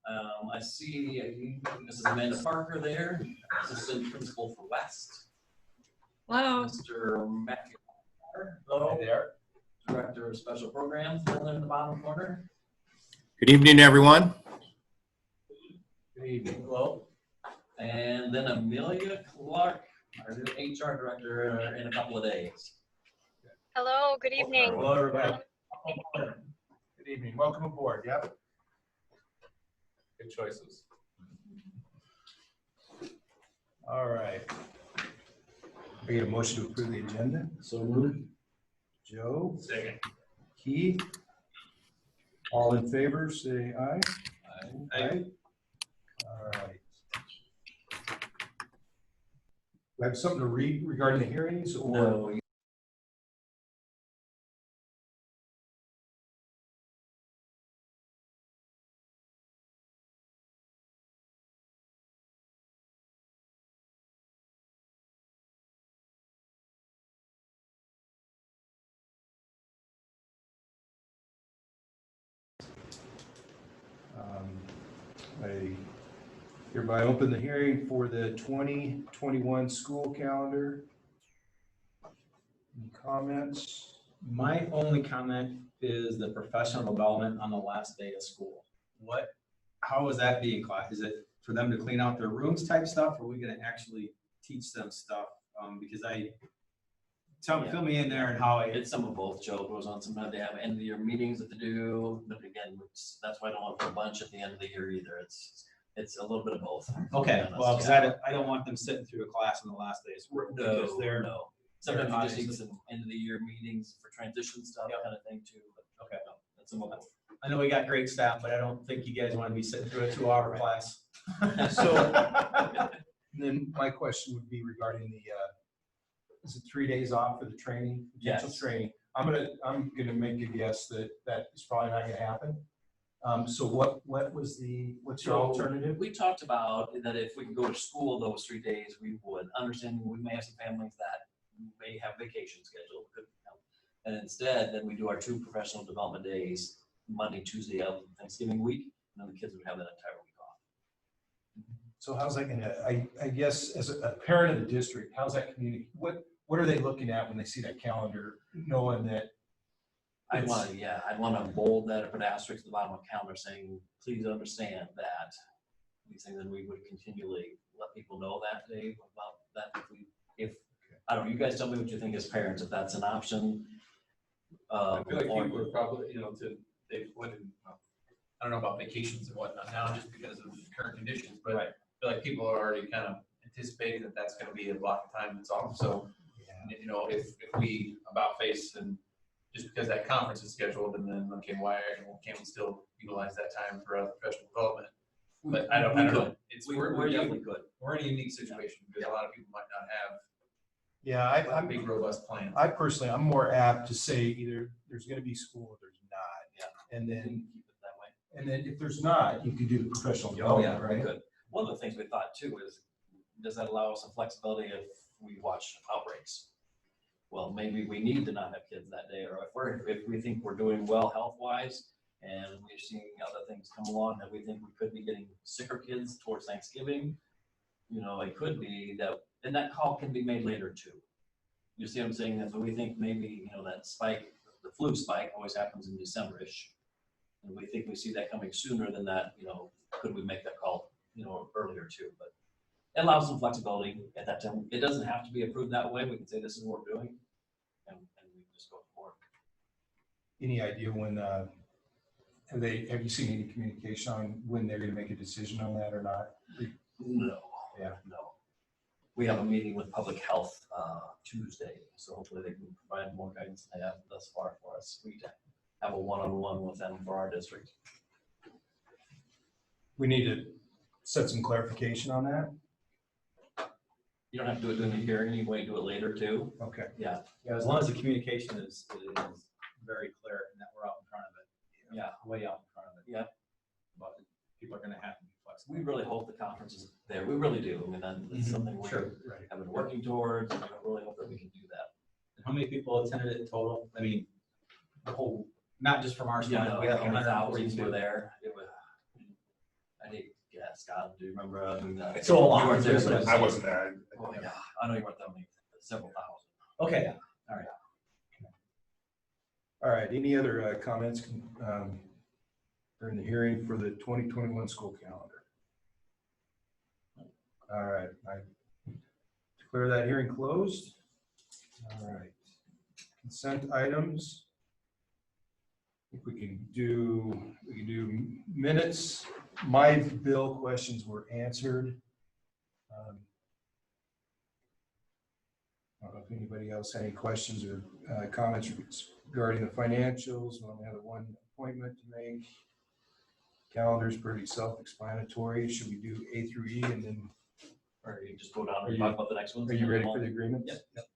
I see Mrs. Amanda Parker there, Assistant Principal for West. Hello. Mr. Matthew. Hello. Hi there. Director of Special Programs, down in the bottom corner. Good evening, everyone. Good evening. Hello. And then Amelia Clark, our new HR Director, in a couple of days. Hello, good evening. Hello, everybody. Good evening. Welcome aboard. Yep. Good choices. All right. We get a motion to approve the agenda. So moved. Joe. Second. Keith. All in favor, say aye. Aye. All right. Do I have something to read regarding the hearings or? No. I hereby open the hearing for the 2021 school calendar. Any comments? My only comment is the professional development on the last day of school. How is that being class? Is it for them to clean out their rooms type stuff, or are we gonna actually teach them stuff? Because fill me in there and how It's some of both. Joe goes on. Sometimes they have end of the year meetings that they do, but again, that's why I don't want a bunch at the end of the year either. It's a little bit of both. okay, well, because I don't want them sitting through a class on the last day of school. because they're No. Sometimes you just need obviously- some end of the year meetings for transition stuff, Yep. kind of thing too. But Okay. no, that's some of both. I know we got great staff, but I don't think you guys want to be sitting through a 2-hour Right. class. So then my question would be regarding the, is it 3 days off for the training? Potential Yes. training. I'm gonna make a guess that is probably not gonna happen. So what's your alternative? We talked about that if we could go to school those 3 days, we would. Understand we may have some families that may have vacation scheduled, and instead, then we do our 2 professional development days, Monday, Tuesday of Thanksgiving week, and then the kids would have that entire week off. So how's that gonna, I guess as a parent of the district, how's that community, what are they looking at when they see that calendar, knowing that? I'd want to bold that or put an asterisk at the bottom of the calendar saying, please understand that these things, and we would continually let people know that day about that. If I don't know, you guys tell me what you think as parents, if that's an option. I feel like people are probably, they wouldn't, I don't know about vacations and whatnot now, just because of current conditions, but Right. I feel like people are already kind of anticipating that that's gonna be a block of time that's off, so, if we about face and just because that conference is scheduled, and then, okay, why can't we still utilize that time for other professional development? But I don't know. We definitely could. We're in a unique situation, because a lot of people might not have Yeah, a big robust plan. I'm more apt to say either there's gonna be school or there's not. Yeah. And We then, can keep it that way. and then if there's not, you could do the professional Oh, yeah, development, very right? good. One of the things we thought too is, does that allow us some flexibility if we watch outbreaks? Well, maybe we need to not have kids that day, or if we think we're doing well health-wise, and we're seeing other things come along that we think we could be getting sicker kids towards Thanksgiving, it could be that, and that call can be made later too. You see what I'm saying? That we think maybe, that spike, the flu spike always happens in December-ish. And we think we see that coming sooner than that, could we make that call, earlier too? But it allows some flexibility at that time. It doesn't have to be approved that way. We can say this is what we're doing, and we just go forward. Any idea when, have you seen any communication on when they're gonna make a decision on that or not? No. Yeah. No. We have a meeting with public health Tuesday, so hopefully they can provide more guidance than they have thus far for us. We have a one-on-one with them for our district. We need to set some clarification on that. You don't have to do it during the hearing. You can do it later too. Okay. Yeah. Yeah, as long as the communication is very clear and that we're out in front of it. Yeah. Way out in front of it. Yeah. But people are gonna have to be flexible. We really hope the conference is there. We really do. I mean, that's something we Sure, right. have been working towards, and I really hope that we can do that. And how many people attended it total? I mean, the whole, not just from our Yeah, students. We had like 100 thousands people were there. It was, Scott, do you remember? So a lot. You weren't there, but it was- I wasn't there. Oh, yeah, I know you weren't there, but several thousand. Okay. All right, any other comments during the hearing for the 2021 school calendar? All right, I declare that hearing closed. All right, consent items. I think we can do minutes. My bill questions were answered. I don't know if anybody else had any questions or comments regarding the financials. We only have one appointment to make. Calendar's pretty self-explanatory. Should we do A through E and then, Or you just go down Are and you- talk about the next one? are you ready for the agreements? Yep.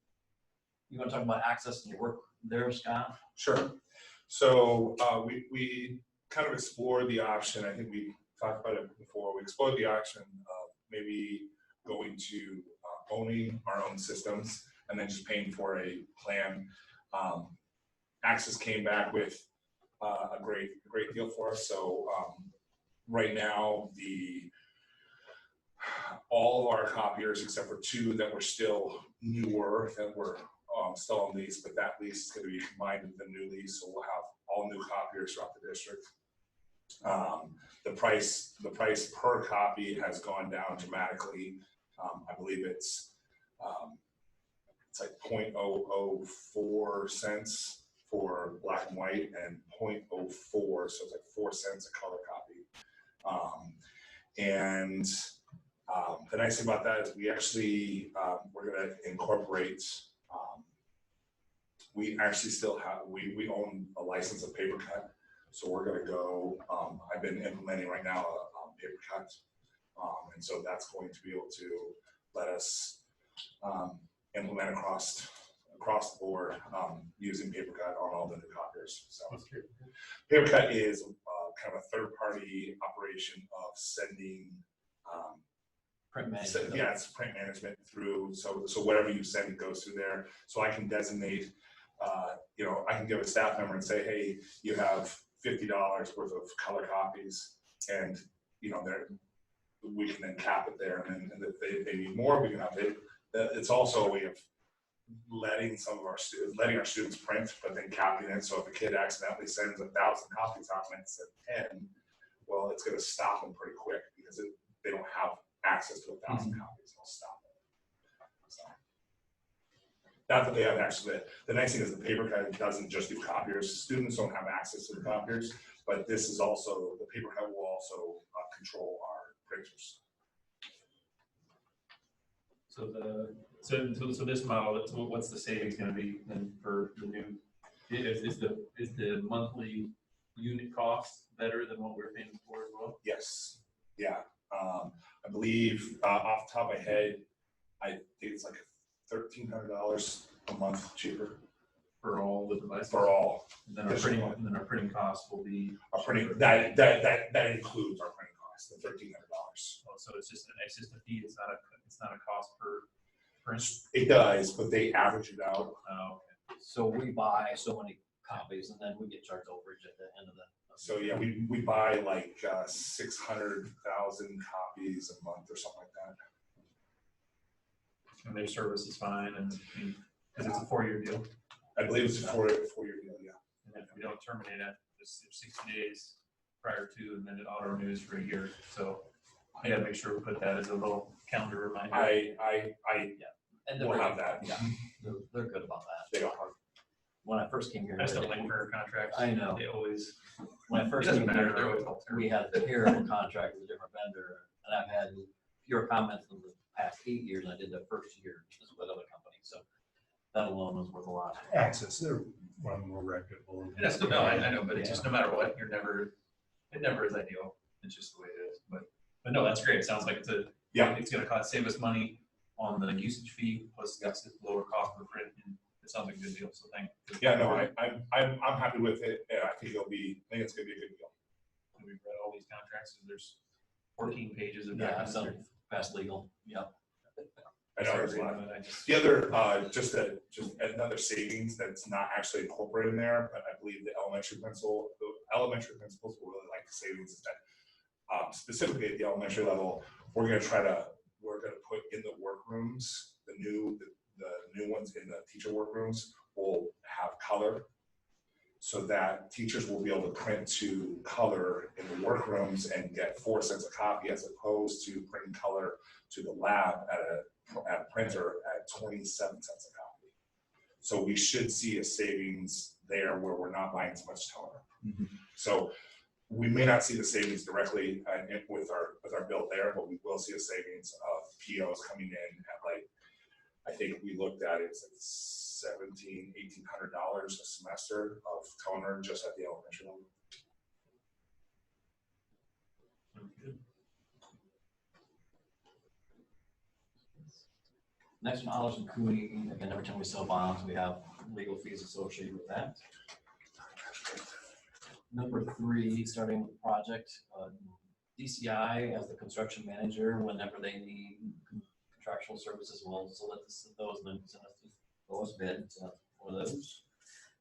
You want to talk about access and your work there, Scott? Sure. So we kind of explored the option. I think we talked about it before. We explored the option of maybe going to owning our own systems and then just paying for a plan. Access came back with a great deal for us. So right now, all of our copiers, except for two that were still newer, that were still on lease, but that lease is going to be combined with the new lease, so we'll have all new copiers throughout the district. The price per copy has gone down dramatically. I believe it's like 0.004 cents for black and white and 0.04, so it's like 4 cents a color copy. The nice thing about that is we actually we're going to incorporate. We actually still have we own a license of paper cut, so we're going to go. I've been implementing right now a paper cut, and so that's going to be able to let us implement across the board using paper cut on all the new copiers. So paper cut is kind of a third-party operation of sending. Print management. Yeah, it's print management through, so whatever you send goes through there. So I can designate, I can give a staff member and say, hey, you have $50 worth of color copies, and we can then cap it there, and then if they need more, we can have it. It's also a way of letting our students print, but then capping it. So if a kid accidentally sends 1,000 copies out and it's at 10, well, it's going to stop them pretty quick because they don't have access to 1,000 copies. They'll stop it. So, not that they have actually. The nice thing is the paper cut doesn't just do copiers. Students don't have access to the copiers, but this is also, the paper cut will also control our printers. So this model, what's the savings going to be then for the new? Is the monthly unit cost better than what we're paying for as well? Yes. Yeah. I believe off the top of my head, I think it's like $1,300 a month cheaper For all the devices? for all. And then our printing costs will be. Our printing, that includes our printing costs, the $1,300. Oh, so it's just a fee. It's not a cost per print. It does, but they average it out. Oh, okay. So we buy so many copies and then we get charged overage at the end of the. So yeah, we buy like 600,000 copies a month or something like that. And their service is fine, and because it's a 4-year deal. I believe it's a four-year deal, yeah. And if we don't terminate it, it's 60 days prior to, and then it auto renews for a year. So I gotta make sure we put that as a little calendar reminder. And We'll have that. Yeah, they're good about that. They are. When I first came here. I just don't like prayer contracts. I know. They always. When I first It doesn't came matter, they're here, always all terrible. we had a terrible contract with a different vendor, and I've had fewer comments in the past 8 years than I did the first year just with other companies, so that alone was worth a lot. Access, they're one more reputable. And that's, no, I know, but it's just no matter what, it never is ideal. It's just the way it is. But no, that's great. It sounds like it's gonna save us money on the usage fee, plus that's lower cost per print, and it sounds like a good deal, so thank you. Yeah, no, I'm happy with it. Yeah, I think it's gonna be a good deal. We've read all these contracts, and there's 14 pages of Yeah, documents. so fast legal, yeah. I know there's a lot. I just- The other, just another savings that's not actually incorporated in there, but I believe the elementary principals will really like the savings is that Specifically at the elementary level, we're gonna put in the workrooms, the new ones in the teacher workrooms will have color, so that teachers will be able to print to color in the workrooms and get 4 cents a copy, as opposed to printing color to the lab at a printer at 27 cents a copy. So we should see a savings there where we're not buying as much toner. So we may not see the savings directly with our bill there, but we will see a savings of POs coming in at, like, I think we looked at it's $1,700–1,800 a semester of toner just at the elementary level. Next one, Olives and Cooney. Again, every time we sell bonds, we have legal fees associated with that. Number 3, starting with project, DCI as the construction manager, whenever they need contractual services, will solicit those lowest bid for those.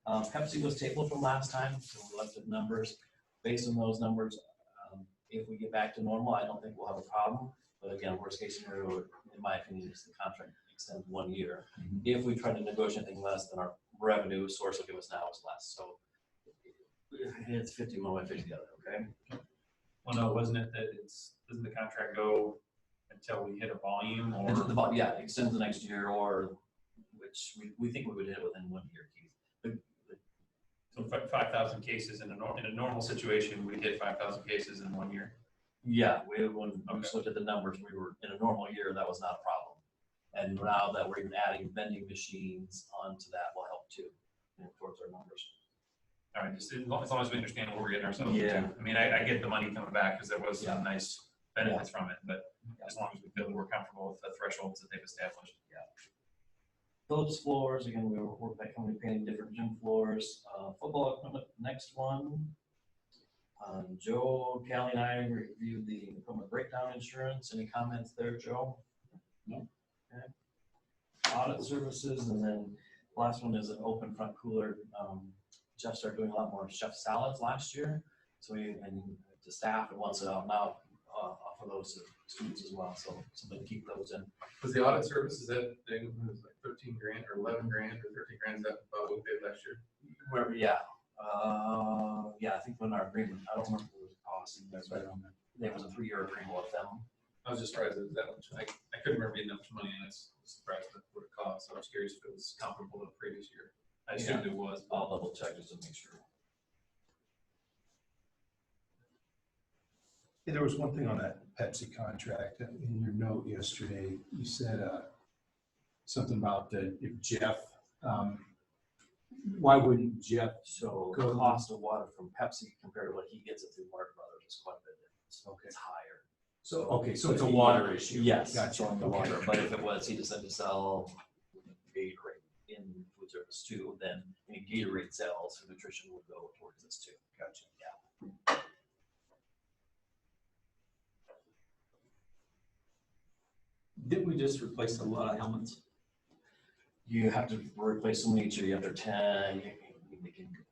Pepsi was tabled from last time, so we left at numbers. Based on those numbers, if we get back to normal, I don't think we'll have a problem. But again, worst case scenario, in my opinion, is the contract extends 1 year. If we try to negotiate anything less than our revenue source will give us now is less. So it's 50 one way, 50 the other, okay? Well, no, wasn't it that doesn't the contract go until we hit a volume, or? Yeah, it extends the next year, or which we think we would hit it within 1 year, Keith. So 5,000 cases in a normal situation, we hit 5,000 cases in 1 year. Yeah, when we just looked at the numbers, we were in a normal year, that was not a problem. And now that we're even adding vending machines onto that will help too, towards our numbers. All right, just as long as we understand where we're getting ourselves Yeah. into. I mean, I get the money coming back because there was some nice benefits Yeah. from it, but as long as we feel that we're comfortable with the thresholds that they've established. Phillips floors, again, we're painting different gym floors. Football equipment, next one. Joe, Callie, and I reviewed the equipment breakdown insurance. Any comments there, Joe? No. Okay. Audit services, and then the last one is an open front cooler. Jeff started doing a lot more chef salads last year, so and to staff, and wants to now offer those to students as well. So something to keep those in. Was the audit service, is that thing, was like 13 grand or 11 grand or 13 grand, is that about what we paid last year? Where, yeah, I think when our agreement, I don't remember what it was costing. That's right on that. There was a 3-year agreement with them. I was just surprised that it was that much. I couldn't remember getting that much money, and I was surprised at what it cost. So I was curious if it was comparable to the previous year. I assumed it was. I'll double check just to make sure. Hey, there was one thing on that Pepsi contract in your note yesterday. You said something about if Jeff, why wouldn't Jeff? So the cost of water from Pepsi compared to what he gets it through Mark Brothers is quite a bit different. Okay. It's higher. So, okay, so it's a water issue. Yes. Gotcha. On the water, but if it was, he decided to sell Gatorade in food service too, then any Gatorade sales for nutrition would go towards this too. Gotcha. Yeah. Didn't we just replace a lot of helmets? You have to replace them each year. After 10,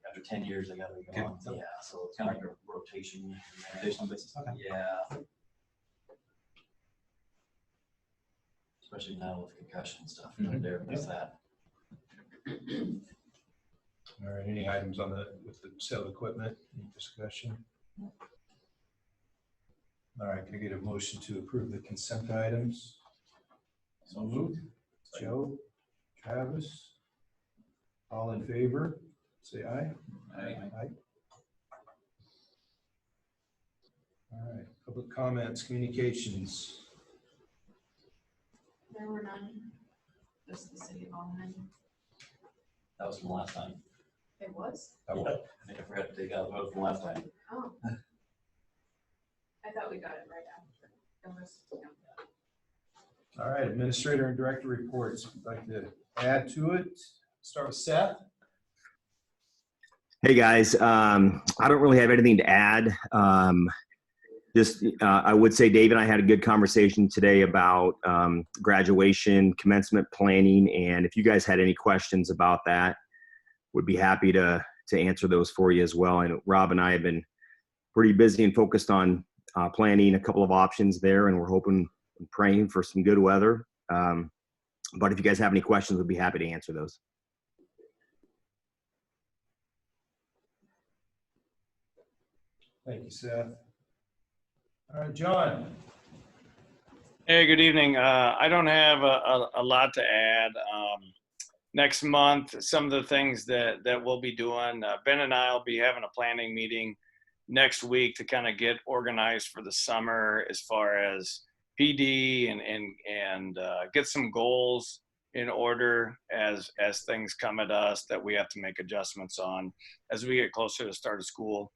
after 10 years, they gotta go on. Yeah, so it's kind of like a rotation. Rotational basis, okay. Yeah. Especially now with concussion stuff, there is that. All right, any items on with the sale of equipment, any discussion? All right, can I get a motion to approve the consent items? So moved. Joe, Travis, all in favor, say aye. Aye. Aye. All right, public comments, communications. There were none. Just the city hall none. That was from last time. It was? I think I forgot to take out the vote from last time. Oh. I thought we got it right after. It was, All right, administrator and director reports. If you'd like to add to it, start with Seth. Hey guys, I don't really have anything to add. I would say Dave and I had a good conversation today about graduation, commencement planning, and if you guys had any questions about that, would be happy to answer those for you as well. And Rob and I have been pretty busy and focused on planning a couple of options there, and we're hoping and praying for some good weather. But if you guys have any questions, we'd be happy to answer those. Thank you, Seth. All right, John. Hey, good evening. I don't have a lot to add. Next month, some of the things that we'll be doing, Ben and I will be having a planning meeting next week to kind of get organized for the summer as far as PD and get some goals in order as things come at us that we have to make adjustments on as we get closer to the start of school.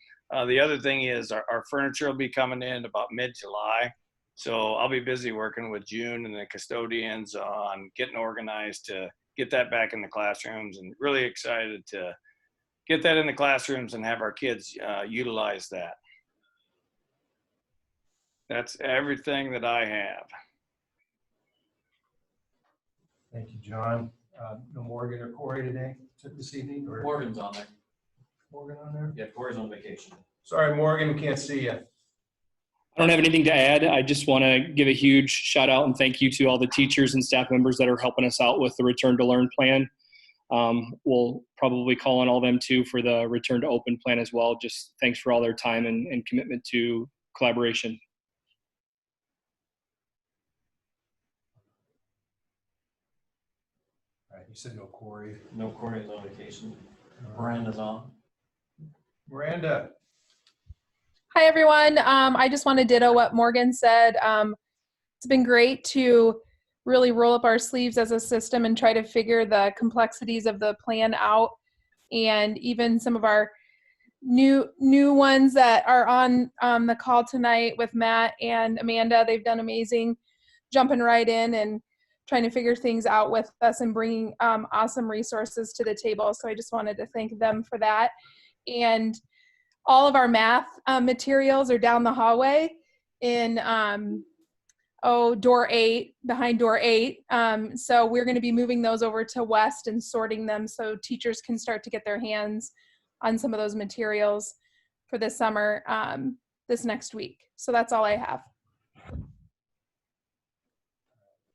The other thing is our furniture will be coming in about mid-July. So I'll be busy working with June and the custodians on getting organized to get that back in the classrooms, and really excited to get that in the classrooms and have our kids utilize that. That's everything that I have. Thank you, John. No Morgan or Corey today, this evening? Or Morgan's on there. Morgan on there? Yeah, Corey's on vacation. Sorry, Morgan, we can't see you. I don't have anything to add. I just want to give a huge shout out and thank you to all the teachers and staff members that are helping us out with the Return to Learn plan. We'll probably call on all of them too for the Return to Open plan as well. Just thanks for all their time and commitment to collaboration. All right, you said no Corey. No, Corey's on vacation. Miranda's on. Miranda. Hi, everyone. I just want to ditto what Morgan said. It's been great to really roll up our sleeves as a system and try to figure the complexities of the plan out. And even some of our new ones that are on the call tonight with Matt and Amanda, they've done amazing, jumping right in and trying to figure things out with us and bringing awesome resources to the table. So I just wanted to thank them for that. And all of our math materials are down the hallway in door 8, behind door 8. So we're going to be moving those over to West and sorting them so teachers can start to get their hands on some of those materials for this summer, this next week. So that's all I have.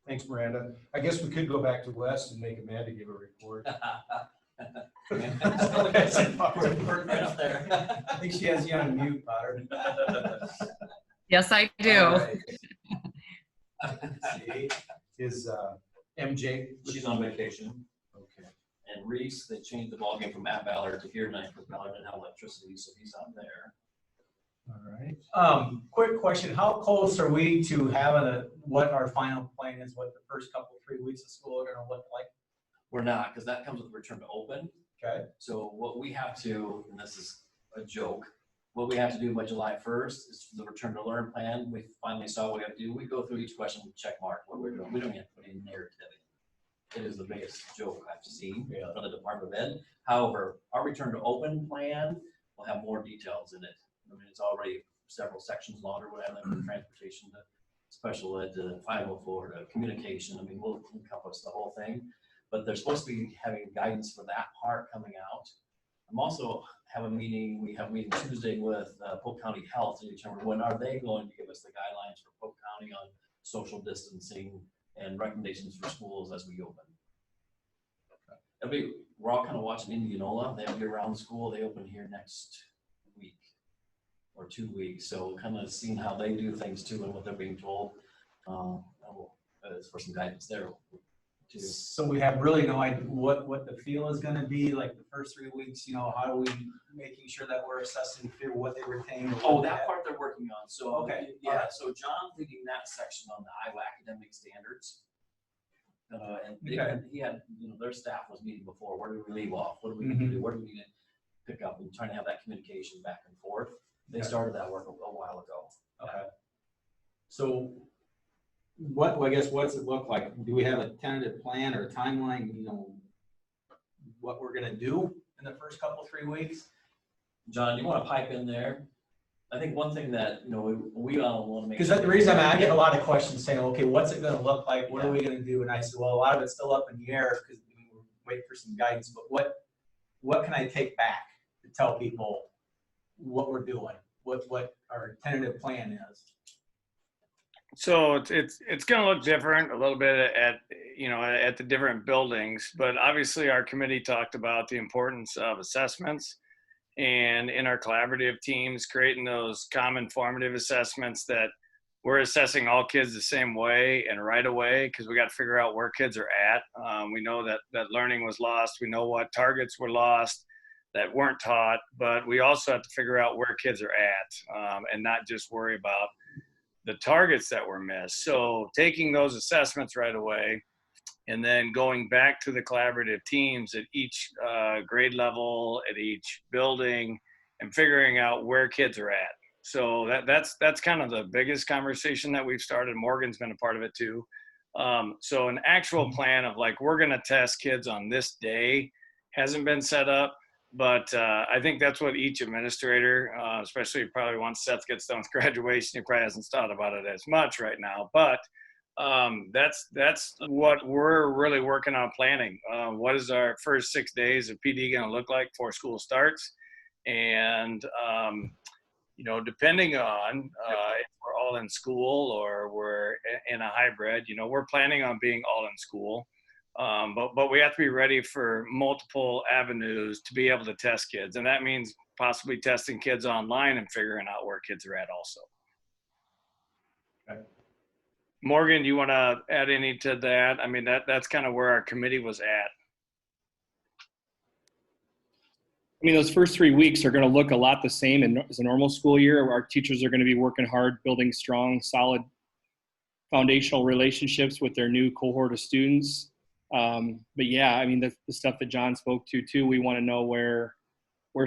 Thanks, Miranda. I guess we could go back to West and make Amanda give a report. Right up there. I think she has you on mute, Potter. Yes, I do. All right. See, is MJ? She's on vacation. Okay. And Reese, they changed the ballgame from Matt Ballard to here tonight because Ballard didn't have electricity, so he's not there. All right. Quick question. How close are we to having what our final plan is, what the first couple, 3 weeks of school are going to look like? We're not, because that comes with return to open. Okay. So what we have to, and this is a joke, what we have to do by July 1st is the return to learn plan. We finally saw what we have to do. We go through each question with check mark what we're doing. We don't have to put in narrative. It is the biggest joke I've seen from the Department of Ed. However, our return to open plan will have more details in it. I mean, it's already several sections longer, whatever, from transportation to special ed to 504 to communication. I mean, we'll encompass the whole thing, but they're supposed to be having guidance for that part coming out. I'm also have a meeting, we have a meeting Tuesday with Polk County Health to determine when are they going to give us the guidelines for Polk County on social distancing and recommendations for schools as we open. We're all kind of watching Indianola. They have year-round school. They open here next week or 2 weeks. So kind of seeing how they do things too and what they're being told for some guidance there too. So we have really no idea what the feel is going to be like the first 3 weeks. You know, how are we making sure that we're assessing through what they retain? Oh, that part they're working on. So okay, yeah. So John's leading that section on the Iowa academic standards. And he had, their staff was meeting before. Where do we leave off? What do we need to do? What do we need to pick up? And trying to have that communication back and forth. They started that work a while ago. Okay. So what's it look like? Do we have a tentative plan or a timeline, what we're going to do in the first couple, 3 weeks? John, you want to pipe in there? I think one thing that, we all want to make sure. Because the reason I get a lot of questions saying, okay, what's it going to look like? What are we going to do? And I said, well, a lot of it's still up in the air because we're waiting for some guidance, but what can I take back to tell people what we're doing? our tentative plan is. So it's going to look different a little bit at the different buildings, but obviously our committee talked about the importance of assessments, and in our collaborative teams creating those common formative assessments that we're assessing all kids the same way and right away, because we got to figure out where kids are at. We know that learning was lost. We know what targets were lost that weren't taught, but we also have to figure out where kids are at, and not just worry about the targets that were missed. So taking those assessments right away and then going back to the collaborative teams at each grade level, at each building, and figuring out where kids are at. So that's kind of the biggest conversation that we've started. Morgan's been a part of it too. So an actual plan of like, we're gonna test kids on this day hasn't been set up. But I think that's what each administrator, especially probably once Seth gets done with graduation, he probably hasn't thought about it as much right now. But that's what we're really working on planning. What is our first 6 days of PD going to look like before school starts? And depending on if we're all in school or we're in a hybrid, we're planning on being all in school. But we have to be ready for multiple avenues to be able to test kids. And that means possibly testing kids online and figuring out where kids are at also. Okay. Morgan, do you want to add any to that? I mean, that's kind of where our committee was at. I mean, those first 3 weeks are going to look a lot the same as a normal school year. Our teachers are going to be working hard, building strong, solid foundational relationships with their new cohort of students. But yeah, I mean, the stuff that John spoke to too, we want to know where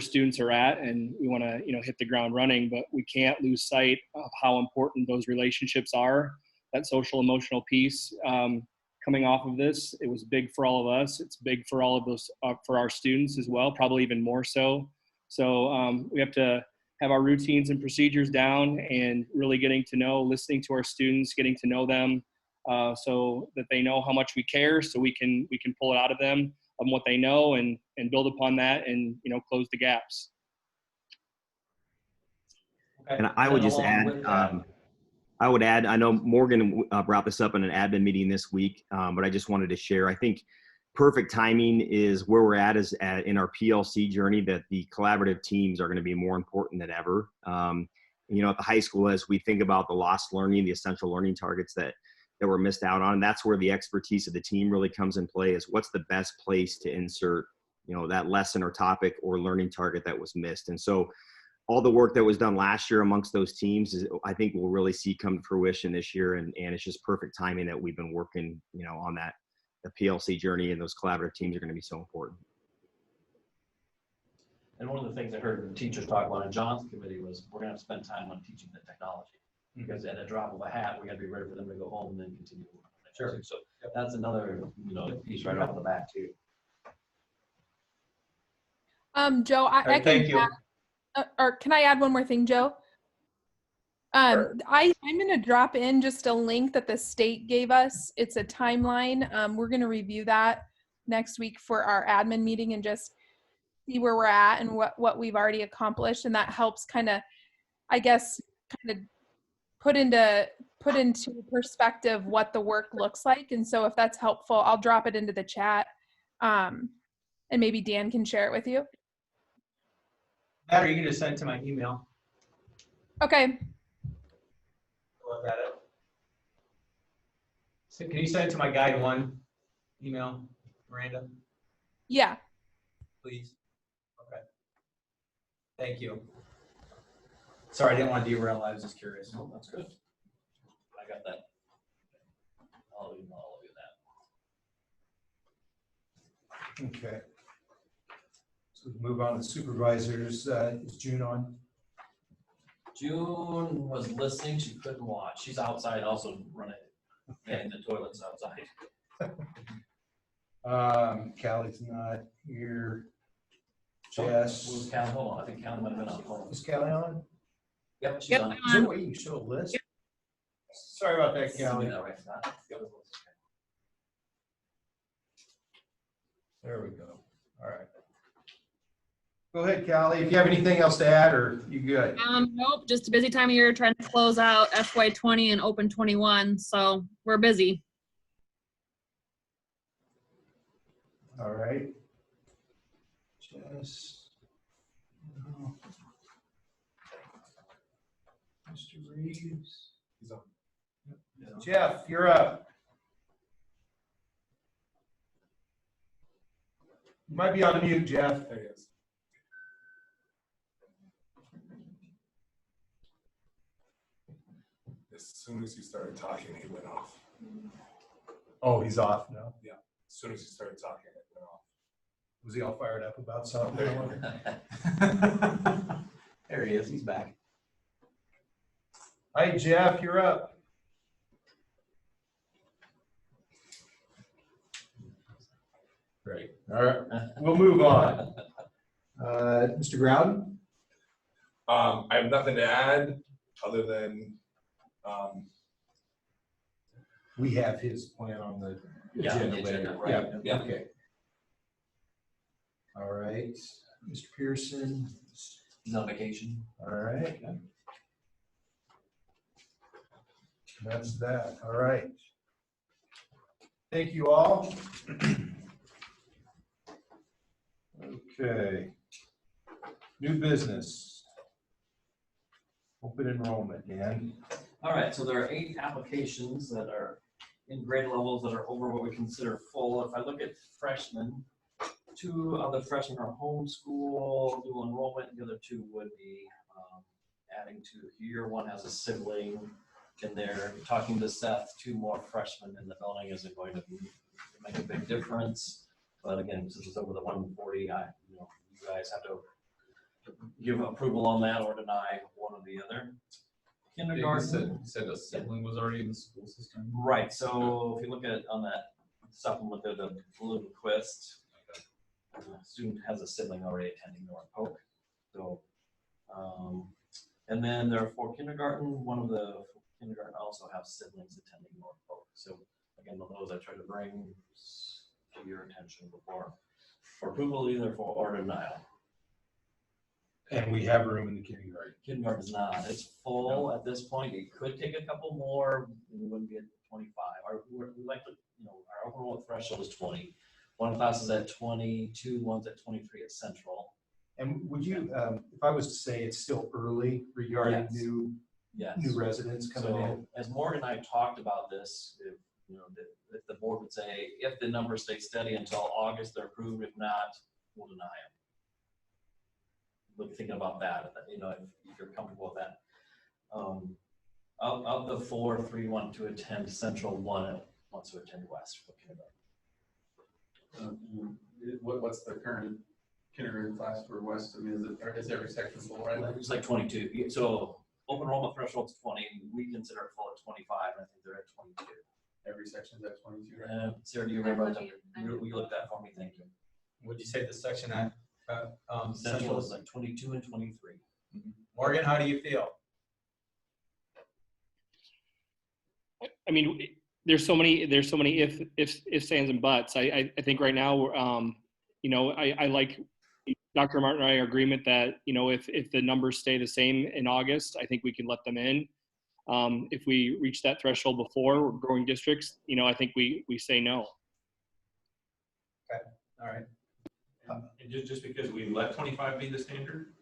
students are at, and we want to, hit the ground running, but we can't lose sight of how important those relationships are, that social emotional piece. Coming off of this, it was big for all of us. It's big for all of those, for our students as well, probably even more so. So we have to have our routines and procedures down and really getting to know, listening to our students, getting to know them, so that they know how much we care, so we can pull it out of them on what they know and build upon that and, close the gaps. Okay. And I would just add, I know Morgan brought this up in an admin meeting this week, but I just wanted to share, I think perfect timing is where we're at in our PLC journey, that the collaborative teams are going to be more important than ever. At the high school, as we think about the lost learning, the essential learning targets that were missed out on, that's where the expertise of the team really comes in play, is what's the best place to insert, that lesson or topic or learning target that was missed. And so all the work that was done last year amongst those teams I think we'll really see come to fruition this year. And it's just perfect timing that we've been working, on that. The PLC journey and those collaborative teams are going to be so important. And one of the things I heard teachers talk about in John's committee was we're going to spend time on teaching the technology, because at a drop of a hat, we got to be ready for them to go home and then continue. Sure. So that's another, piece right off the bat too. Joe, I can Thank you. or can I add one more thing, Joe? I'm going to drop in just a link that the state gave us. It's a timeline. We're going to review that next week for our admin meeting and just see where we're at and what we've already accomplished. And that helps kind of put into perspective what the work looks like. And so if that's helpful, I'll drop it into the chat. And maybe Dan can share it with you. Or you can just send it to my email. Okay. Look at it. So can you send it to my guide one email, Miranda, Yeah. please? Okay. Thank you. Sorry, I didn't want to derail. I was just curious. No, that's good. I got that. I'll email all of you that. Okay. So we move on to supervisors. Is June on? June was listening. She couldn't watch. She's outside also running, and the toilet's outside. Callie's not here. Who's Jess. Callie? Hold on. I think Callie might have been on phone. Is Callie on? Yep, she's Yep, on. I'm Is there a way you can show a list? Sorry about that, Callie. There we go. All right. Go ahead, Callie. If you have anything else to add, or you good? Nope, just a busy time of year trying to close out FY20 and open 21. So we're busy. All right. Just. Mr. Reeves. He's on. Jeff, you're up. You might be on mute, Jeff. There he is. As soon as you started talking, he went off. Oh, he's off now. Yeah, as soon as you started talking, it went off. Was he all fired up about something? There he is, he's back. Hi, Jeff, you're up. Great. All right, we'll move on. Mr. Grouden? I have nothing to add other than We have his plan on the Yeah, agenda the later. agenda, right. Yeah, Yeah. okay. All right, Mr. Pearson. He's on vacation. All right. That's that. All right. Thank you all. Okay. New business. Open enrollment, Dan. All right, so there are 8 applications that are in grade levels that are over what we consider full. If I look at freshmen, 2 of the freshmen are homeschool, dual enrollment, the other 2 would be adding to here. One has a sibling in there. Talking to Seth, 2 more freshmen in the building isn't going to make a big difference. But again, since it's over the 140, you guys have to give approval on that or deny one or the other. Kindergarten. You said a sibling was already in the school system? Right, so if you look at on that supplement, there's a blue twist. The student has a sibling already attending North Polk. So, and then there are 4 kindergarten. One of the kindergarten also have siblings attending North Polk. So again, those I try to bring to your attention before for approval, either for or denial. And we have room in the kindergarten. Kindergarten is not. It's full at this point. It could take a couple more. We wouldn't be at 25. We like to, our overall threshold is 20. One class is at 22, one's at 23 at Central. And would you, if I was to say it's still early regarding Yes. new residents coming in? So as Morgan and I talked about this, if the board would say, if the numbers stay steady until August, they're approved. If not, we'll deny them. Look, thinking about that, if you're comfortable with that. Of the 4, 3 want to attend Central, 1 wants to attend West for kindergarten. What's the current kindergarten class for West? I mean, is every section full right now? It's like 22. So open enrollment threshold's 20. We consider it full at 25, and I think they're at 22. Every section's at 22, right? Sarah, do you remember? We looked at for me, thank you. What'd you say the section at? Central is like 22 and 23. Morgan, how do you feel? I mean, there's so many ifs, ands, and buts. I think right now, I like Dr. Martin and I are agreement that, if the numbers stay the same in August, I think we can let them in. If we reach that threshold before growing districts, I think we say no. Okay, all right. And just because we let 25 be the standard,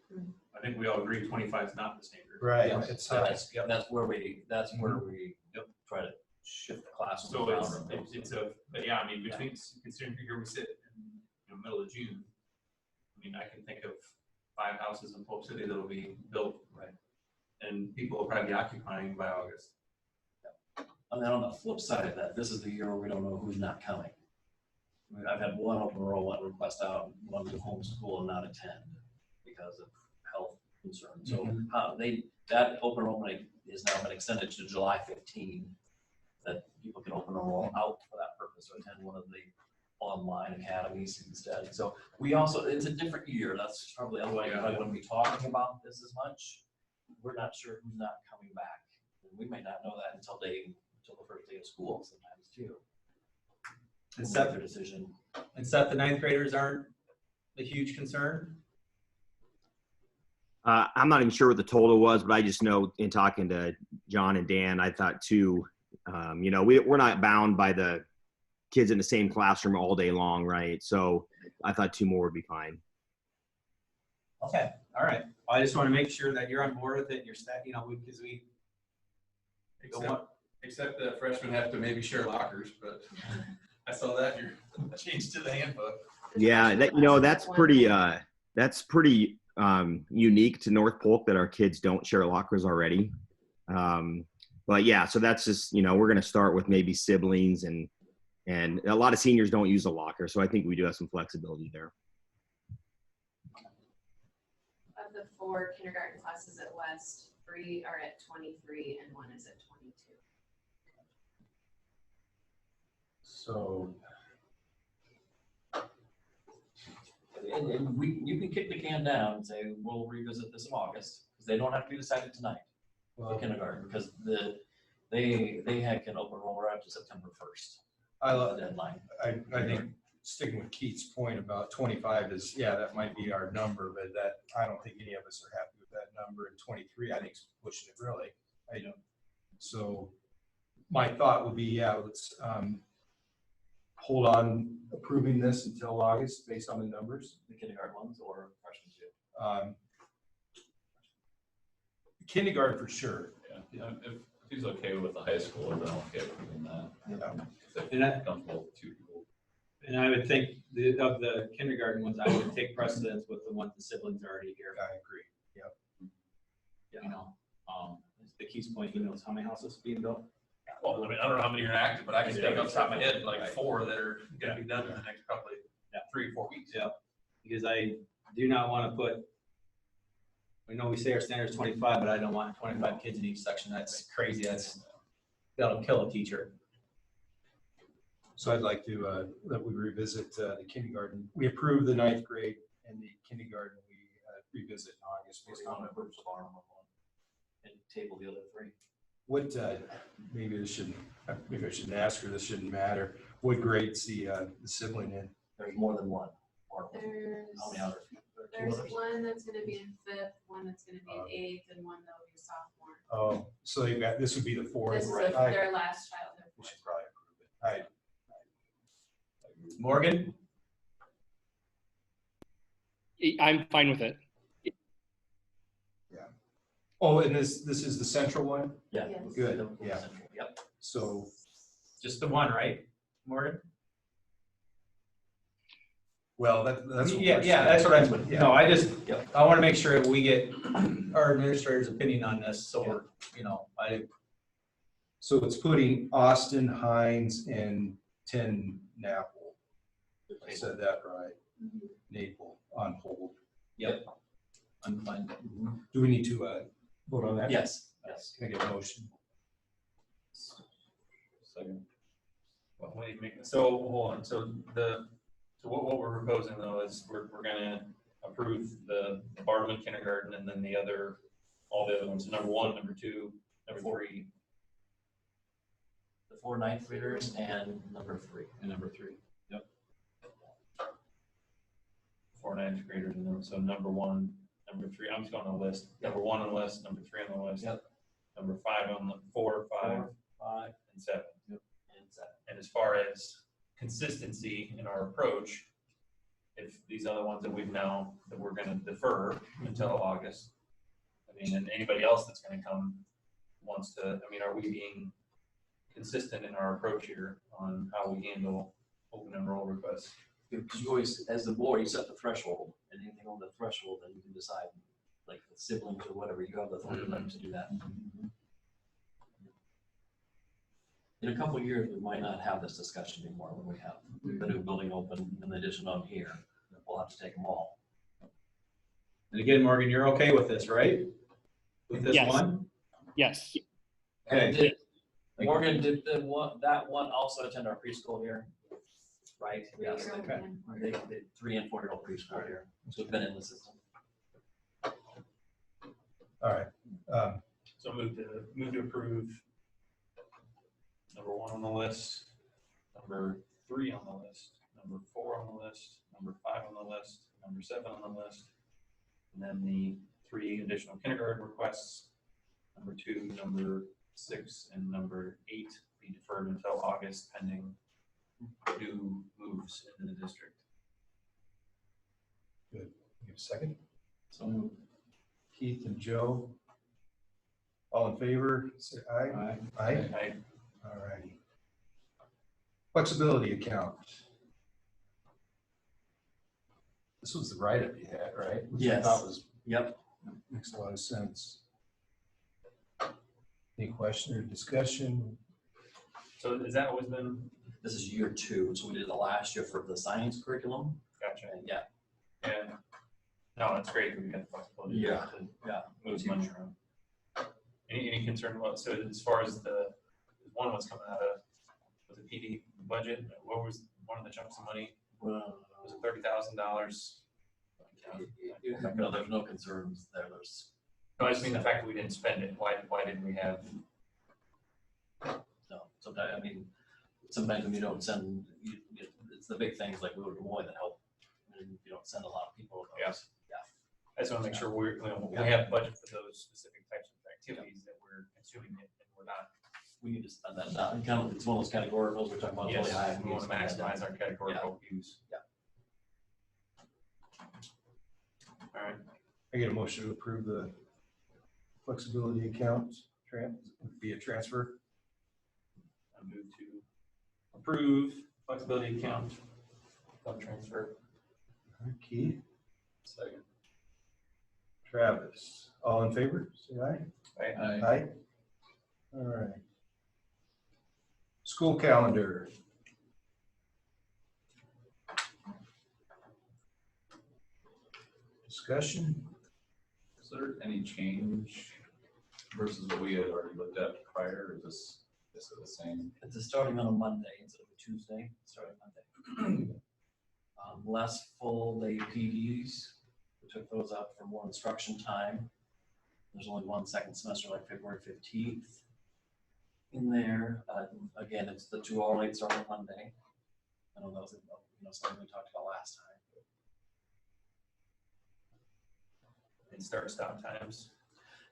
I think we all agree 25 is not the standard. Right. Yes. That's where we try to shift the class. So but yeah, I mean, considering here we sit in the middle of June, I mean, I can think of 5 houses in Polk City that will be built, right? And people will probably be occupying by August. And then on the flip side of that, this is the year where we don't know who's not coming. I mean, I've had one open enrollment request out, one to homeschool and not attend because of health concerns. So that open enrollment has now been extended to July 15, that people can open enroll out for that purpose to attend one of the online academies instead. So we also, it's a different year. That's probably otherwise I wouldn't be talking about this as much. We're not sure who's not coming back. And we may not know that until the first day of school sometimes too. And Seth, their decision. And Seth, the 9th graders aren't a huge concern? I'm not even sure what the total was, but I just know in talking to John and Dan, I thought two, we're not bound by the kids in the same classroom all day long, right? So I thought two more would be fine. Okay, all right. I just want to make sure that you're on board with it, your staff, because we don't want. Except that freshmen have to maybe share lockers, but I saw that here, changed to the handbook. Yeah, that's pretty unique to North Polk that our kids don't share lockers already. But yeah, so that's just, we're going to start with maybe siblings and a lot of seniors don't use a locker. So I think we do have some flexibility there. Of the 4 kindergarten classes at West, 3 are at 23 and 1 is at 22. So, And you can kick the can down and say, we'll revisit this in August, because they don't have to be decided tonight for kindergarten, because they can open enroll right up to September 1st. I love the deadline. I think sticking with Keith's point about 25 is, that might be our number, but that I don't think any of us are happy with that number. And 23, I think is pushing it really. I don't. So my thought would be, let's hold on approving this until August based on the numbers. The kindergarten ones or freshmen too? Kindergarten for sure. Yeah, if he's okay with the high school, then I'm okay with that. Yeah. And I, comfortable with 2 people. and I would think of the kindergarten ones, I would take precedence with the ones the siblings are already here. I agree. Yep. The Keith's point, he knows how many houses being built. Well, I mean, I don't know how many are active, but I can think off the top of my head, like 4 that are gonna be done in the next probably 3 or 4 weeks. Yeah, because I do not want to put, we know we say our standard is 25, but I don't want 25 kids in each section. That's crazy. That'll kill a teacher. So I'd like to that we revisit the kindergarten. We approved the 9th grade and the kindergarten. We revisit in August based on the groups of and table the other 3. what. Maybe I shouldn't ask her. This shouldn't matter. What grades the sibling in? There's more than one. Or There's how many others? one that's going to be in 5th, one that's going to be in 8th, and one that'll be a sophomore. Oh, so you got this would be the 4th. This is Right. their last child. We should probably approve it. Morgan? I'm fine with it. Yeah. Oh, and this is the central one? Yeah. Yes. Good. Yeah. Yep. So Just the one, right, Morgan? well, that's what Yeah, that's what no, I want to make sure we get our administrator's opinion on this, so we're, So it's putting Austin, Hines, and 10 Napple. I said that right. Naples on hold. Yep. I'm fine. Do we need to vote on that? Yes. Yes. Can I get a motion? Second. Well, what do you make, so hold on, so what we're proposing though is we're gonna approve the Bartleman kindergarten and then all the other ones, so number 1, number 2, number 3. The 4 9th graders and number 3. And number 3. Yep. 4 9th graders, and then so number 1, number 3. I'm just going on the list. Number 1 on the list, number 3 on the list. Yep. Number 5 on the 4, 5, 5, and 7. Yep. And 7. And as far as consistency in our approach, if these other ones that we're going to defer until August, and anybody else that's going to come wants to, are we being consistent in our approach here on how we handle open enroll requests? Because you always, as the board, you set the threshold, and anything over the threshold, then you can decide, like with siblings or whatever, you have the authority to do that. In a couple of years, we might not have this discussion anymore when we have the new building open in addition on here. We'll have to take them all. And again, Morgan, you're okay with this, right? With this Yes. one? Yes. Okay. Morgan, did that one also attend our preschool here? Right? Yes. Okay. They 3 and 4-year-old preschool here, so it's been in the system. All right. So move to approve number 1 on the list, number 3 on the list, number 4 on the list, number 5 on the list, number 7 on the list, and then the 3 additional kindergarten requests. Number 2, number 6, and number 8 be deferred until August pending new moves in the district. Good. Give a second. So Keith and Joe. All in favor, say aye. Aye. All righty. Flexibility account. This was the write-up you had, right? Which I Yes. thought was, Yep. makes a lot of sense. Any question or discussion? So has that always been? This is year 2, so we did the last year for the science curriculum. Gotcha. And yeah. And no, that's great that we got the flexibility Yeah. to move money around. Any concern about, so as far as one was coming out of, was the PD budget, what was one of the chunks of money? Was it $30,000? No, there's no concerns there. There's No, I just mean the fact that we didn't spend it. Why didn't we have? no. Sometimes, I mean, sometimes when you don't send, it's the big things like we were more that help. And you don't send a lot of people. Yes. Yeah. I just want to make sure we have budget for those specific types of activities that we're consuming it and we're not. We need to spend that down. Kind of, it's one of those categoricals we're talking about. Yes, really high. we want to maximize our categorical use. Yeah. All right. I get a motion to approve the flexibility account via transfer. I move to approve flexibility account fund transfer. Keith, Second. Travis, all in favor, say aye. Aye. Aye. All right. School calendar. Discussion. Is there any change versus what we had already looked at prior, or is this the same? It's starting on a Monday instead of a Tuesday, starting Monday. Less full day PDs. We took those up for more instruction time. There's only one second semester, like February 15th in there. Again, it's the 2 hour late start on Monday. I know that was something we talked about last time. And start stop times.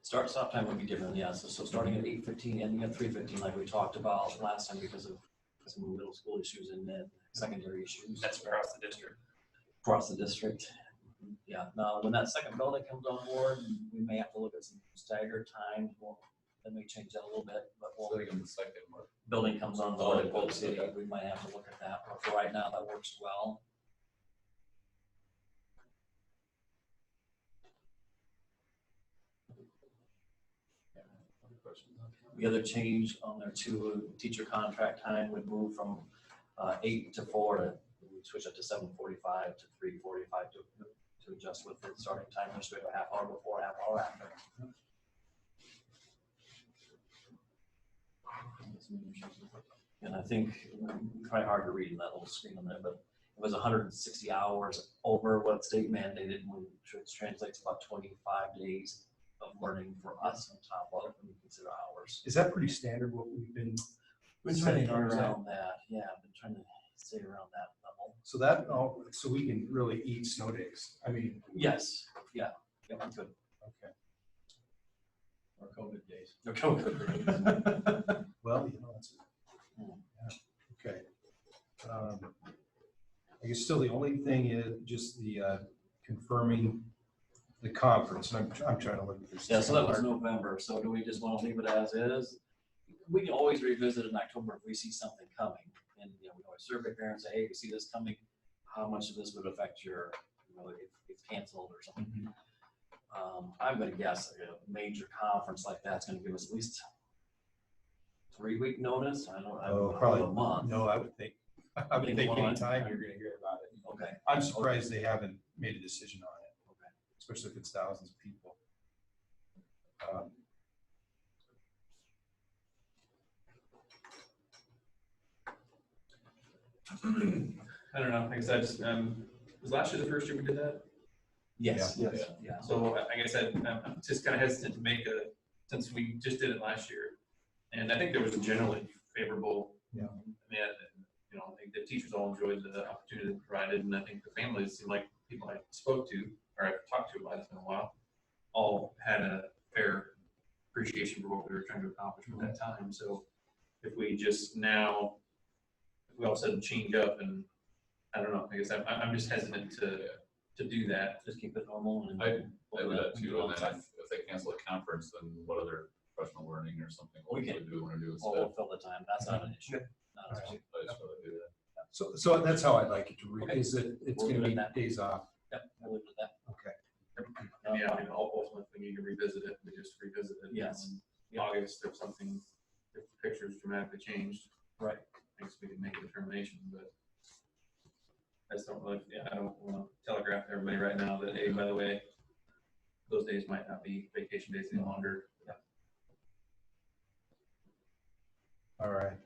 Start stop time would be different, yes. So starting at 8:15, ending at 3:15, like we talked about last time because of some middle school issues and then secondary issues. That's across the district. Across the district. Yeah. Now, when that second building comes on board, we may have to look at some staggered times. That may change that a little bit, but The second one. building comes on board in Polk City, we might have to look at that. But for right now, that works well. The other change on there too, teacher contract time would move from 8 to 4 to switch up to 7:45 to 3:45 to adjust with the starting time, just we have a half hour before, half hour after. And I think probably hard to read in that little screen on there, but it was 160 hours over what state mandated, which translates to about 25 days of learning for us on top of it when you consider hours. Is that pretty standard what we've been Been trying to around that, yeah, I've been trying to stay around that level. So so we can really eat snow days. I mean. Yes, yeah, I'm good. Okay. Or COVID days. Or COVID days. Well, that's, yeah. Okay. I guess still the only thing is just the confirming the conference. And I'm trying to look at this. Yeah, so that was November. So do we just want to leave it as is? We can always revisit in October if we see something coming. And we always survey parents, say, hey, we see this coming. How much of this would affect your, if it's canceled or something? I'm going to guess a major conference like that's going to give us at least 3-week notice. I don't know, probably a month. No, I would think anytime you're going to hear about it. Okay. I'm surprised they haven't made a decision on it. Okay. Especially if it's thousands of people. I don't know. Like I said, was last year the first year we did that? Yes. Yeah. Yeah. So like I said, I'm just kind of hesitant to make since we just did it last year. And I think there was a generally favorable, the teachers all enjoyed the opportunity that provided. And I think the families seem like people I spoke to or I've talked to about it in a while all had a fair appreciation for what we were trying to accomplish at that time. So if we just now, if we all of a sudden change up and, I don't know, I guess I'm just hesitant to do that. Just keep it normal and. I would that too, and then if they cancel a conference, then what other professional learning or something, what We do can- we want to do We'll instead? fill the time. That's not an issue. Not an All issue. I just rather do that. So that's how I'd like it to read, Okay. is that it's We'll gonna do be that. days off. Yep, we'll leave it at that. Okay. And yeah, I mean, ultimately, if we need to revisit it, we just revisit it. Yes. In August, if something, if the picture's dramatically changed, Right. I guess we can make a determination, but I just don't really, I don't want to telegraph to everybody right now that, hey, by the way, those days might not be vacation days any longer. All right.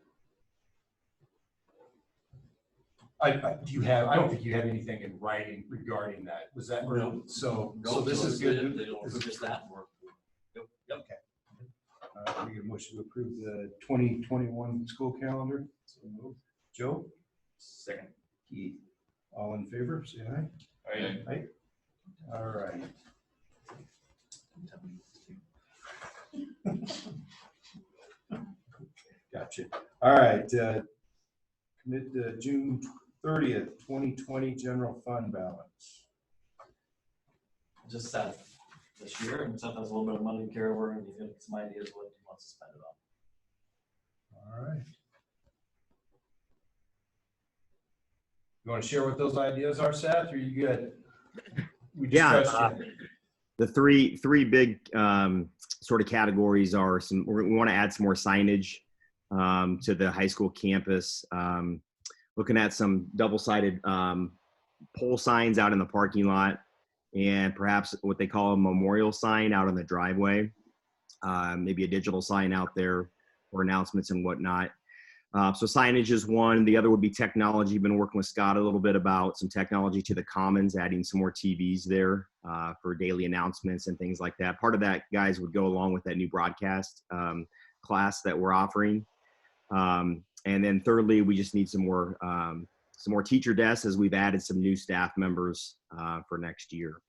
Do you have, I don't think you have anything in writing regarding that. Was that, No. so No, this is it's good. They'll approve just that. Yep. We get a motion to approve the 2021 school calendar. So moved. Joe? Second. Keith? All in favor, say aye. Aye. Aye. All right. Gotcha. All right, commit the June 30th, 2020 general fund balance. Just set this year, and Seth has a little bit of money to carry over, and he's gonna get some ideas what he wants to spend it on. All right. You want to share what those ideas are, Seth, or you good? We Yeah, discussed it. the three big sort of categories are we want to add some more signage to the high school campus. Looking at some double-sided pole signs out in the parking lot, and perhaps what they call a memorial sign out on the driveway. Maybe a digital sign out there for announcements and whatnot. So signage is one. The other would be technology. Been working with Scott a little bit about some technology to the commons, adding some more TVs there for daily announcements and things like that. Part of that, guys, would go along with that new broadcast class that we're offering. And then thirdly, we just need some more teacher desks, as we've added some new staff members for next year.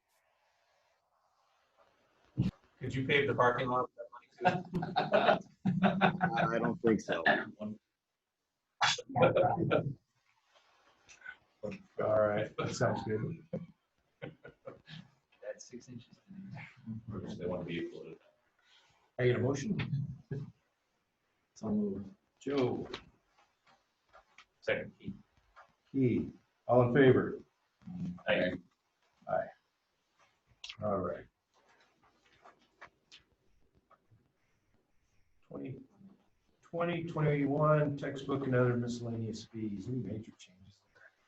Could you pave the parking lot with that money too? I don't think so. All right, that sounds good. That's 6 inches. They want to be equal to I get a motion? So moved. Joe? Second key. Keith? All in favor? Aye. Aye. All right. 2021 textbook and other miscellaneous fees. Any major changes?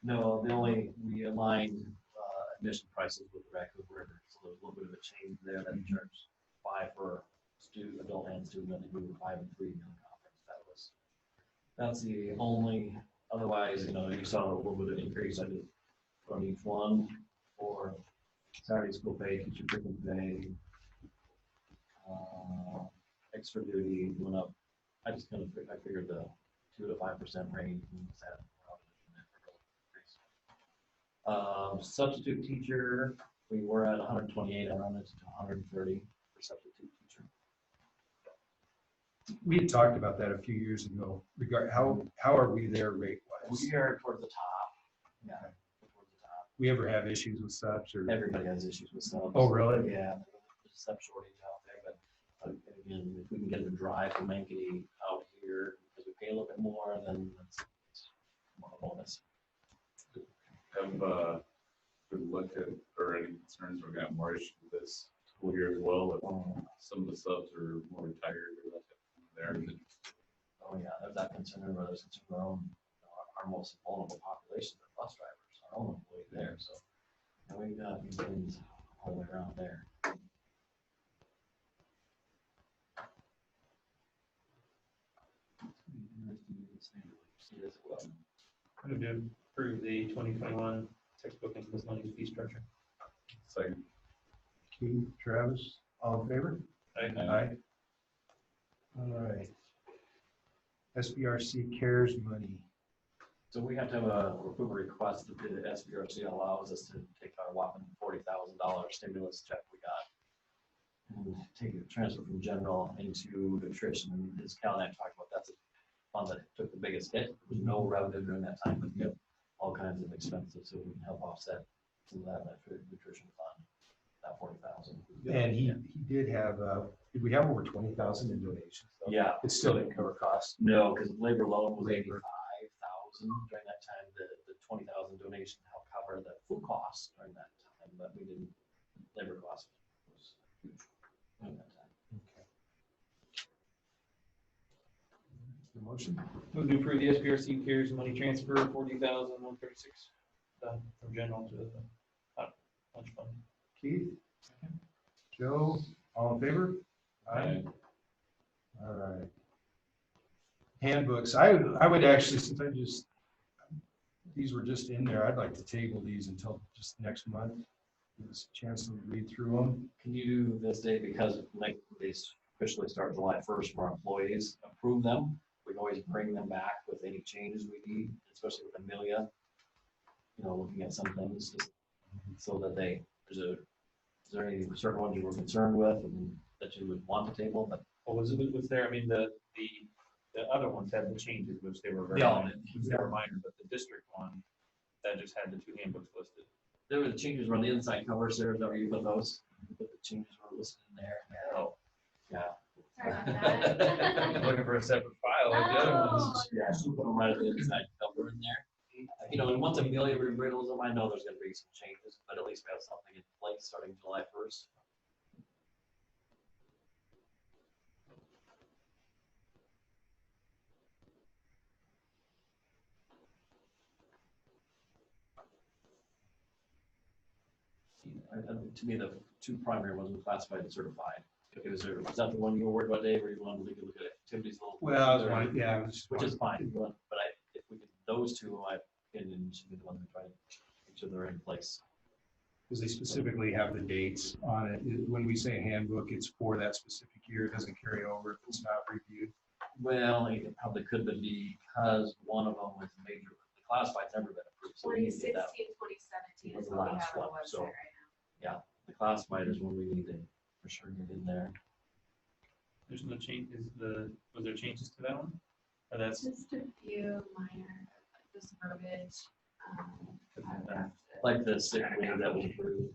No, we aligned admission prices with Raccoon River, so there's a little bit of a change there that we charge 5 for student, adult and student, I think we were 5 and 3 in the conference. That's the only, otherwise, you saw a little bit of increase I did on each one for Saturday school pay, teacher frequent pay, extra duty went up. I figured the 2 to 5% range. Substitute teacher, we were at 128, I rounded to 130 for substitute teacher. We had talked about that a few years ago. How are we there rate wise? We are towards the top. Yeah, towards the top. We ever have issues with subs or? Everybody has issues with subs. Oh, really? Yeah, there's a sub shortage out there, but again, if we can get them to drive from Mankey out here, because we pay a little bit more, then that's more of a bonus. have looked at or any concerns or got more issues with this school year as well. Some of the subs are more retired or that there. Oh yeah, there's that concern where there's concern our own, our most vulnerable population, the bus drivers, our own employees there. So and we've got things all the way around there. Move to approve the 2021 textbook and miscellaneous fee structure. Second. Keith, Travis, all in favor? Aye. All right. SBRC CARES money. So we have to have a request that the SBRC allows us to take our whopping $40,000 stimulus check we got and take a transfer from general into nutrition. And as Cal and I talked about, that's the fund that took the biggest hit. There was no revenue during that time, but we have all kinds of expenses, so we can help offset some of that in that food nutrition fund, that 40,000. And he did have, did we have over 20,000 in donations? Though? Yeah. It still didn't cover costs. No, because labor loan was 85,000 during that time. The 20,000 donation helped cover the food costs during that time, but we didn't, labor costs was huge during that time. Okay. The motion? Move to approve the SPRC CARES money transfer, 40,136 from general to the lunch fund. Keith? Joe? All in favor? Aye. All right. Handbooks. I would actually, since these were just in there, I'd like to table these until just next month. Give us a chance to read through them. Can you do this day, because like they officially start July 1st for our employees, approve them? We can always bring them back with any changes we need, especially with Amelia, you know, looking at some things just so that is there any certain ones you were concerned with and that you would want to table? But What was it, was there, I mean, the other ones had the changes, which they were very Yeah. minor, they were minor, but the district one, that just had the 2 handbooks listed. there were the changes on the inside covers there, don't you put those? You put the changes were listed in there. Oh. Yeah. Sorry about that. I'm looking for a separate file like the other ones. Yeah, so put them right at the inside cover in there. You know, and once Amelia riddles them, I know there's gonna be some changes, but at least we have something in place starting July 1st. To me, the 2 primary ones were classified and certified. Was that the one you were worried about, Dave, or you wanted to look at activities a little? Well, I was wondering, yeah, which is fine, but if we could, those 2, in my opinion, should be the ones we try to make sure they're in place. Because they specifically have the dates on it. When we say handbook, it's for that specific year. It doesn't carry over if it's not reviewed. Well, it probably could be because one of them was major, the classified's never been approved. So we need to 2016, get that 2017 was is the what we last have on the one, website so- right now. Yeah, the classified is one we need to for sure get in there. There's no changes, was there changes to that one? Or that's, Just a few minor, just verbiage. Like the sick leave that was approved.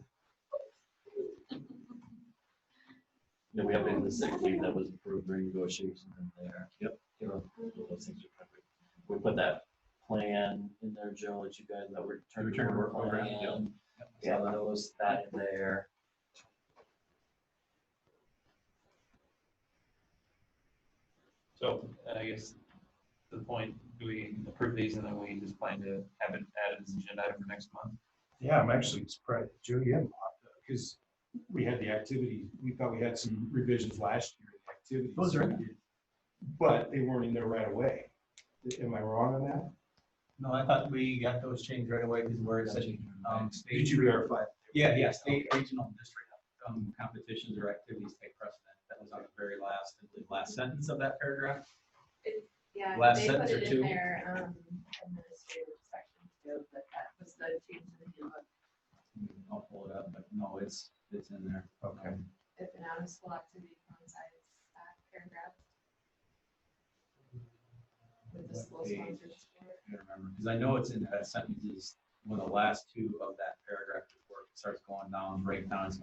Yeah, we have the sick leave that was approved during negotiations in there. Yep. You know, those things are covered. We put that plan in there, Joe, that you guys that were turned to work on. Yeah, those, that in there. so I guess the point, do we approve these and then we just plan to have it added as an agenda item for next month? Yeah, I'm actually surprised. Joe, you haven't popped up because we had the activity. We thought we had some revisions last year in the activities. Those are in there. But they weren't in there right away. Am I wrong on that? No, I thought we got those changed right away because where it said, state. Did you verify? Yeah, state, regional, district, competitions or activities take precedent. That was on the very last sentence of that paragraph. Yeah, Last they sentence put or it two? in their administrative section too, but that was the change in the handbook. I'll pull it up, but no, it's in there. Okay. If an out-of-school activity coincides that paragraph with the school sponsored sport. I remember, because I know it's in that sentence is one of the last 2 of that paragraph before it starts going down, breakdowns,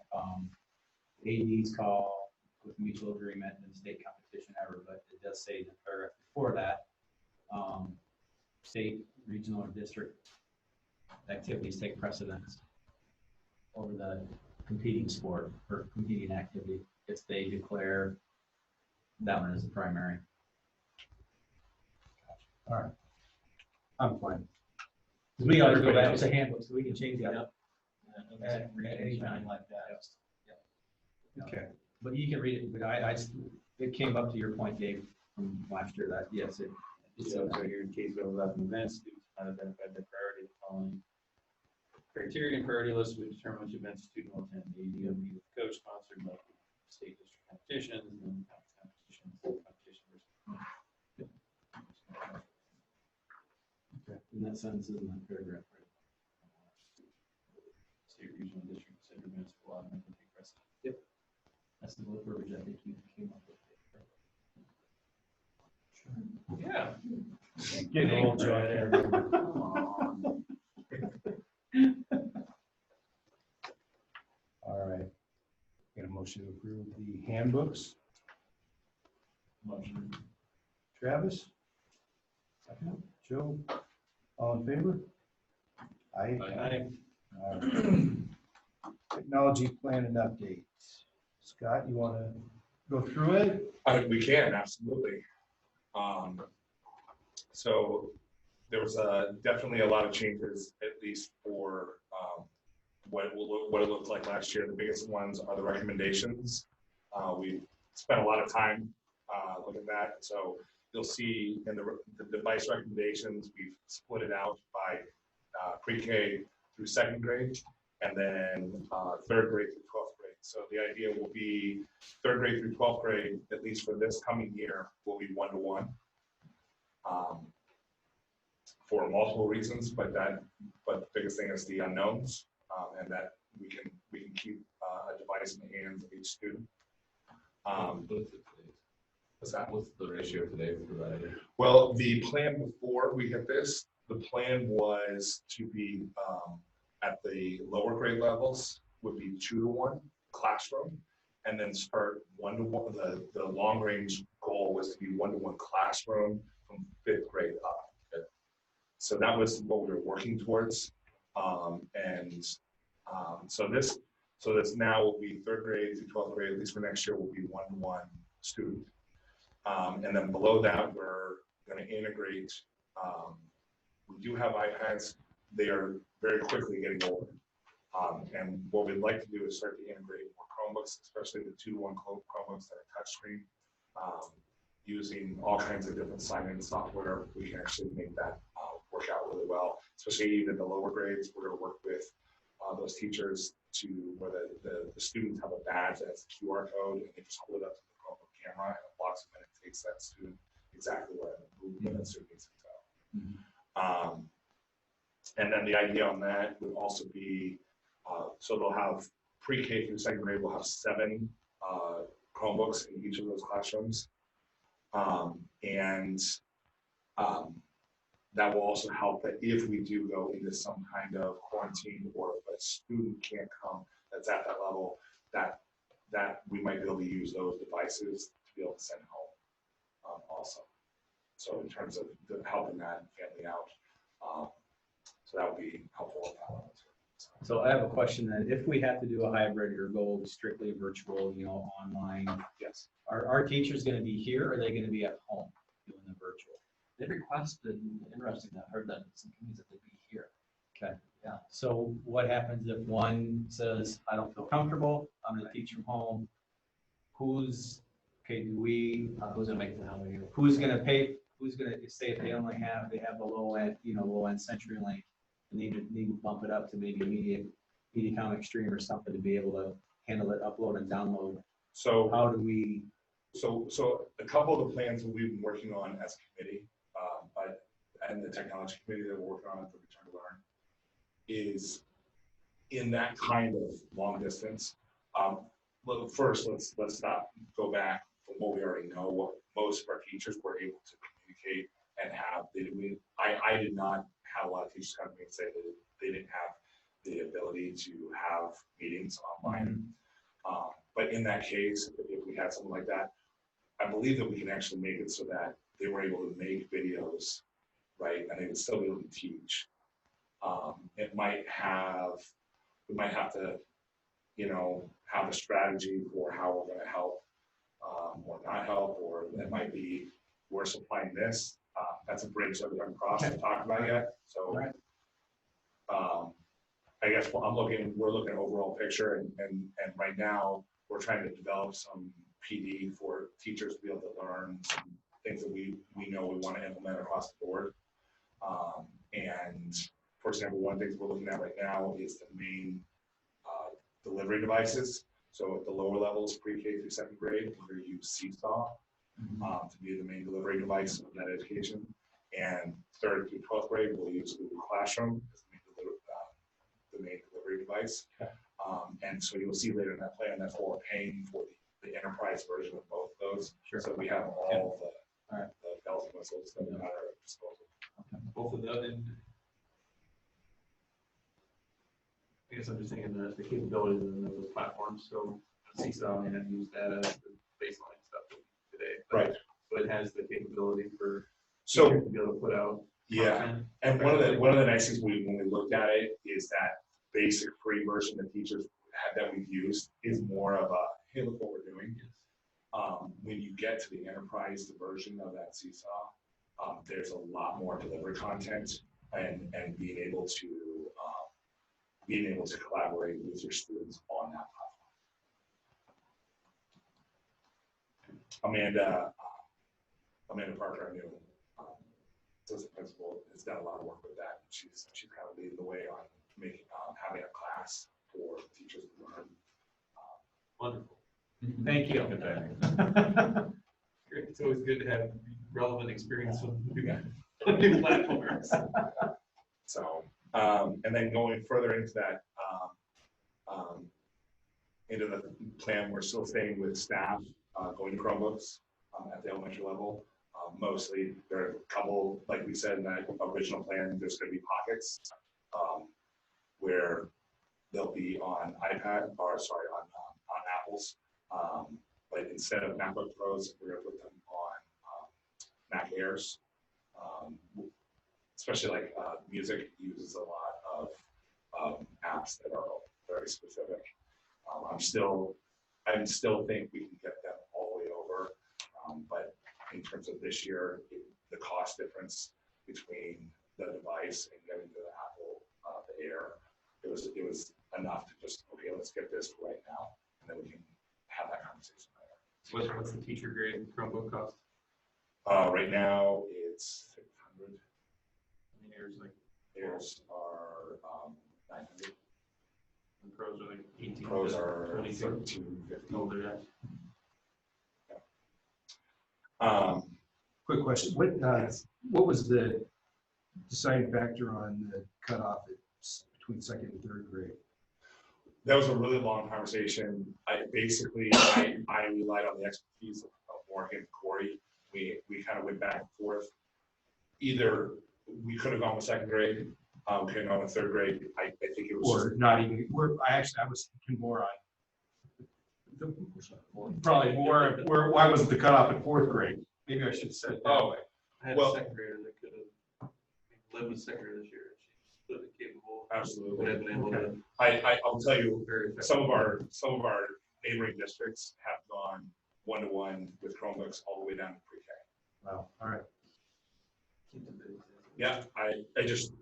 AD's call with mutual agreement and state competition ever, but it does say in the paragraph before that, state, regional, or district activities take precedence over the competing sport or competing activity if they declare that one as the primary. All right. I'm fine. Because we already go back, it's a handbook, so we can change that. Yep. Anything like that. Okay. But you can read it, but it came up to your point, Dave, from last year, that, yes, It's right here in case of 11 events, students not identified their priority following criteria and priority list, we determine which events student will attend. The AD will meet with coach sponsored by state district competitions and competitions. Okay. And that sentence is in that paragraph, right? State, regional, district, consider events will automatically take precedent. Yep. That's the verbiage I think you came up with. Yeah. Get a little Jack here. All right. Get a motion to approve the handbooks. Motion. Travis? Second. Joe? All in favor? Aye. Aye. All right. Technology plan and update. Scott, you want to go through it? We can, absolutely. So there was definitely a lot of changes, at least for what it looked like last year. The biggest ones are the recommendations. We spent a lot of time looking at that. So you'll see in the device recommendations, we've split it out by pre-K through second grade, and then third grade through 12th grade. So the idea will be third grade through 12th grade, at least for this coming year, will be 1-to-1. For multiple reasons, but the biggest thing is the unknowns, and that we can keep a device in the hands of each student. What's that? What's the ratio today for that? Well, the plan before we hit this, the plan was to be at the lower grade levels would be 2-to-1 classroom, and then start 1-to-1. The long range goal was to be 1-to-1 classroom from 5th grade up. So that was what we were working towards, so this now will be 3rd grade through 12th grade, at least for next year, will be 1-to-1 student. And then below that, we're going to integrate. We do have iPads. They are very quickly getting older. And what we'd like to do is start to integrate more Chromebooks, especially the 2-to-1 Chromebooks that are touchscreen. Using all kinds of different sign-in software, we can actually make that work out really well. Especially even the lower grades, we're going to work with those teachers to where the students have a badge that has a QR code, and they just hold it up to the Chromebook camera, and it blocks them, and it takes that student exactly where that student needs to go. And then the idea on that would also be, so they'll have pre-K through second grade, we'll have 7 Chromebooks in each of those classrooms. That will also help that if we do go into some kind of quarantine, or if a student can't come that's at that level, that we might be able to use those devices to be able to send home also. So in terms of helping that family out, so that would be helpful with that one too. So I have a question then. If we have to do a hybrid or go strictly virtual, online, yes, are our teachers going to be here, or are they going to be at home doing the virtual? They requested, interesting, I heard that in some communities that they be here. Okay. Yeah. So what happens if one says, I don't feel comfortable, I'm going to teach from home? Who's going to make the hell you? Who's going to pay? Who's going to say if they have the low end, low end CenturyLink, and need to bump it up to maybe MediaCom Extreme or something to be able to handle it, upload and download? So how do we? So a couple of the plans that we've been working on as a committee, and the technology committee that we're working on for Return to Learn, is in that kind of long distance. First, let's not go back from what we already know. What most of our teachers were able to communicate and have. I did not have a lot of teachers come to me and say that they didn't have the ability to have meetings online. But in that case, if we had something like that, I believe that we can actually make it so that they were able to make videos, right, and they would still be able to teach. We might have to, have a strategy for how we're going to help or not help, or it might be we're supplying this. That's a bridge that we haven't crossed to talk about yet. So, I guess we're looking at overall picture, and right now we're trying to develop some PD for teachers to be able to learn some things that we know we want to implement across the board. And for example, one thing we're looking at right now is the main delivery devices. So at the lower levels, pre-K through second grade, we're going to use Seesaw to be the main delivery device of that education. And 3rd through 12th grade, we'll use Google Classroom as the main delivery device. And so you'll see later in that plan, that's what we're paying for the the enterprise version of both of those. Sure. So we have all All right. the bells and whistles that we have at our disposal. Both of them, and I guess I'm just thinking the capabilities of those platforms, so Seesaw may not use that as the baseline stuff today. Right. But it has the capability for So teachers to be able to put out. yeah, content. and one of the nice things when we looked at it is that basic free version that teachers that we've used is more of a, hey, look what we're doing. When you get to the enterprise version of that Seesaw, there's a lot more delivery content and being able to collaborate with your students on that platform. Amanda Parker, I knew, as a principal, has done a lot of work with that. She's kind of leading the way on making having a class for teachers to learn. Wonderful. Thank you. Great. It's always good to have relevant experience with new platforms. So, and then going further into that, into the plan, we're still staying with staff going to Chromebooks at the elementary level. Mostly, there are a couple, like we said in that original plan, there's going to be pockets where they'll be on iPad, or sorry, on Apples. But instead of MacBook Pros, we're going to put them on Mac Airs. Especially like music uses a lot of apps that are very specific. I still think we can get them all the way over, but in terms of this year, the cost difference between the device and getting to the Apple, the Air, it was enough to just, okay, let's get this right now, and then we can have that conversation later. What's the teacher grade Chromebook cost? Right now, it's 600. And Airs like Airs are 900. and Pros are like 18. Pros are 22. 1350. Older guys. Quick question, what was the deciding factor on the cutoff between second and third grade? That was a really long conversation. I relied on the expertise of Morgan and Corey. We kind of went back and forth. Either we could have gone with second grade, could have gone with third grade. I think it was Or not even, I was thinking more on, probably more, why wasn't the cutoff at fourth grade? Maybe I should have said it that way. I had a second grader that could have lived with second grade this year. She's clearly capable. Absolutely. Would have been able to. I'll tell you, some of our neighboring districts have gone one-to-one with Chromebooks all the way down to pre-K. Wow, all right. Yeah, I'm just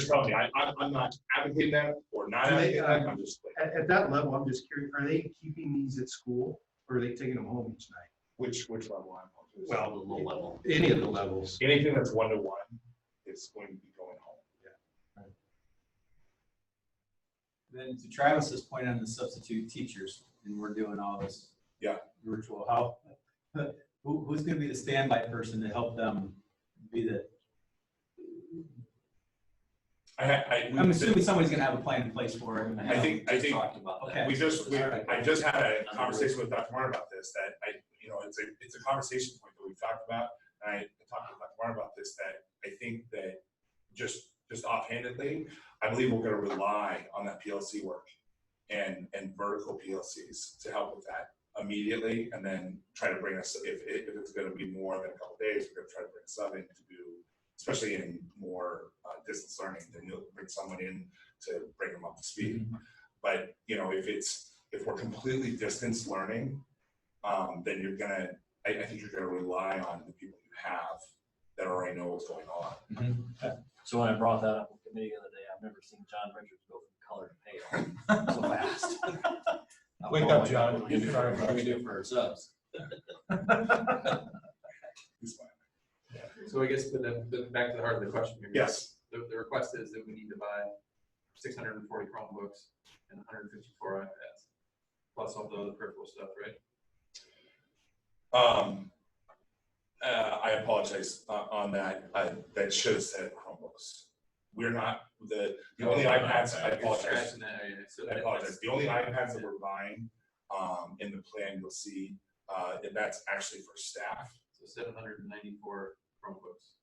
telling you, I'm not advocating that or not advocating that. I'm just like, At that level, I'm just curious, are they keeping these at school or are they taking them home each night? which level I'm on? Well, the low level. Any of the levels. Anything that's one-to-one is going to be going home. Then to Travis's point on the substitute teachers, and we're doing all this virtual, who's going to be the standby person to help them be the? I'm assuming somebody's going to have a plan in place for it. I think talked about that. Okay. I just had a conversation with Dr. Martin about this, that it's a conversation point that we've talked about. And I talked with Dr. Martin about this, that I think that just offhandedly, I believe we're going to rely on that PLC work and vertical PLCs to help with that immediately, and then try to bring us, if it's going to be more than a couple of days, we're going to try to bring a sub in to do, especially in more distance learning, then you'll bring someone in to bring them up to speed. But if we're completely distance learning, then I think you're gonna rely on the people you have that already know what's going on. So when I brought that up in committee the other day, I've never seen John Richards go from color to pale so fast. Wake up, John. What do we do for our subs? So I guess, but then back to the heart of the question here. Yes. The request is that we need to buy 640 Chromebooks and 154 iPads, plus all the other peripheral stuff, right? I apologize on that. That should have said Chromebooks. We're not the only iPads. I apologize. I apologize. The only iPads that we're buying In the plan, you'll see that that's actually for staff. So 794 Chromebooks.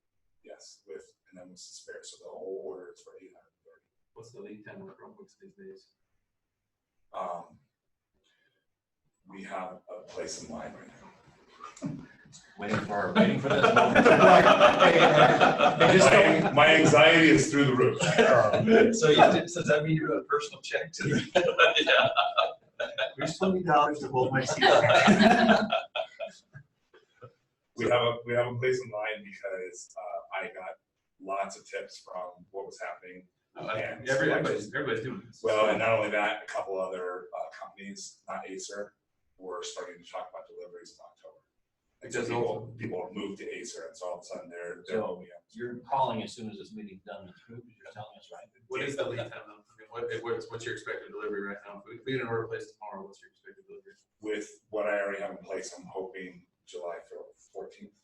Yes, and then with the spare, so the whole order is for 830. What's the lead time on Chromebooks these days? We have a place in line right now. Waiting for this moment. My anxiety is through the roof. So does that mean you do a personal check to the? Yeah. Here's $20 to hold my seat. We have a place in line because I got lots of tips from what was happening. And Everybody's doing this. well, and not only that, a couple other companies, not Acer, were starting to talk about deliveries in October. Like so people moved to Acer, and so all of a sudden they're So you're calling as soon as this meeting's done. You're telling us, right? What is the lead time? I mean, what's your expected delivery right now? If we get an order placed tomorrow, what's your expected delivery? With what I already have in place, I'm hoping July 14th.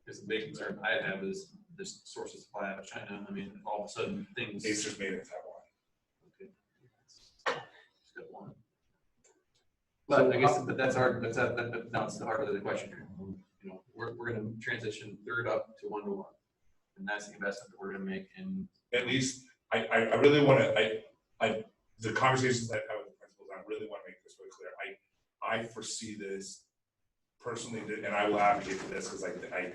Because the big concern I have is this source of supply out of China. I mean, all of a sudden things. Acer's made in Taiwan. Okay. Just got one. But I guess, but that's hard. Now it's the heart of the question here. You know, we're going to transition third up to 1-to-1, and that's the investment that we're going to make. And at least I really want to. The conversations I've had with the principals, I really want to make this really clear. I foresee this personally, and I will advocate for this because I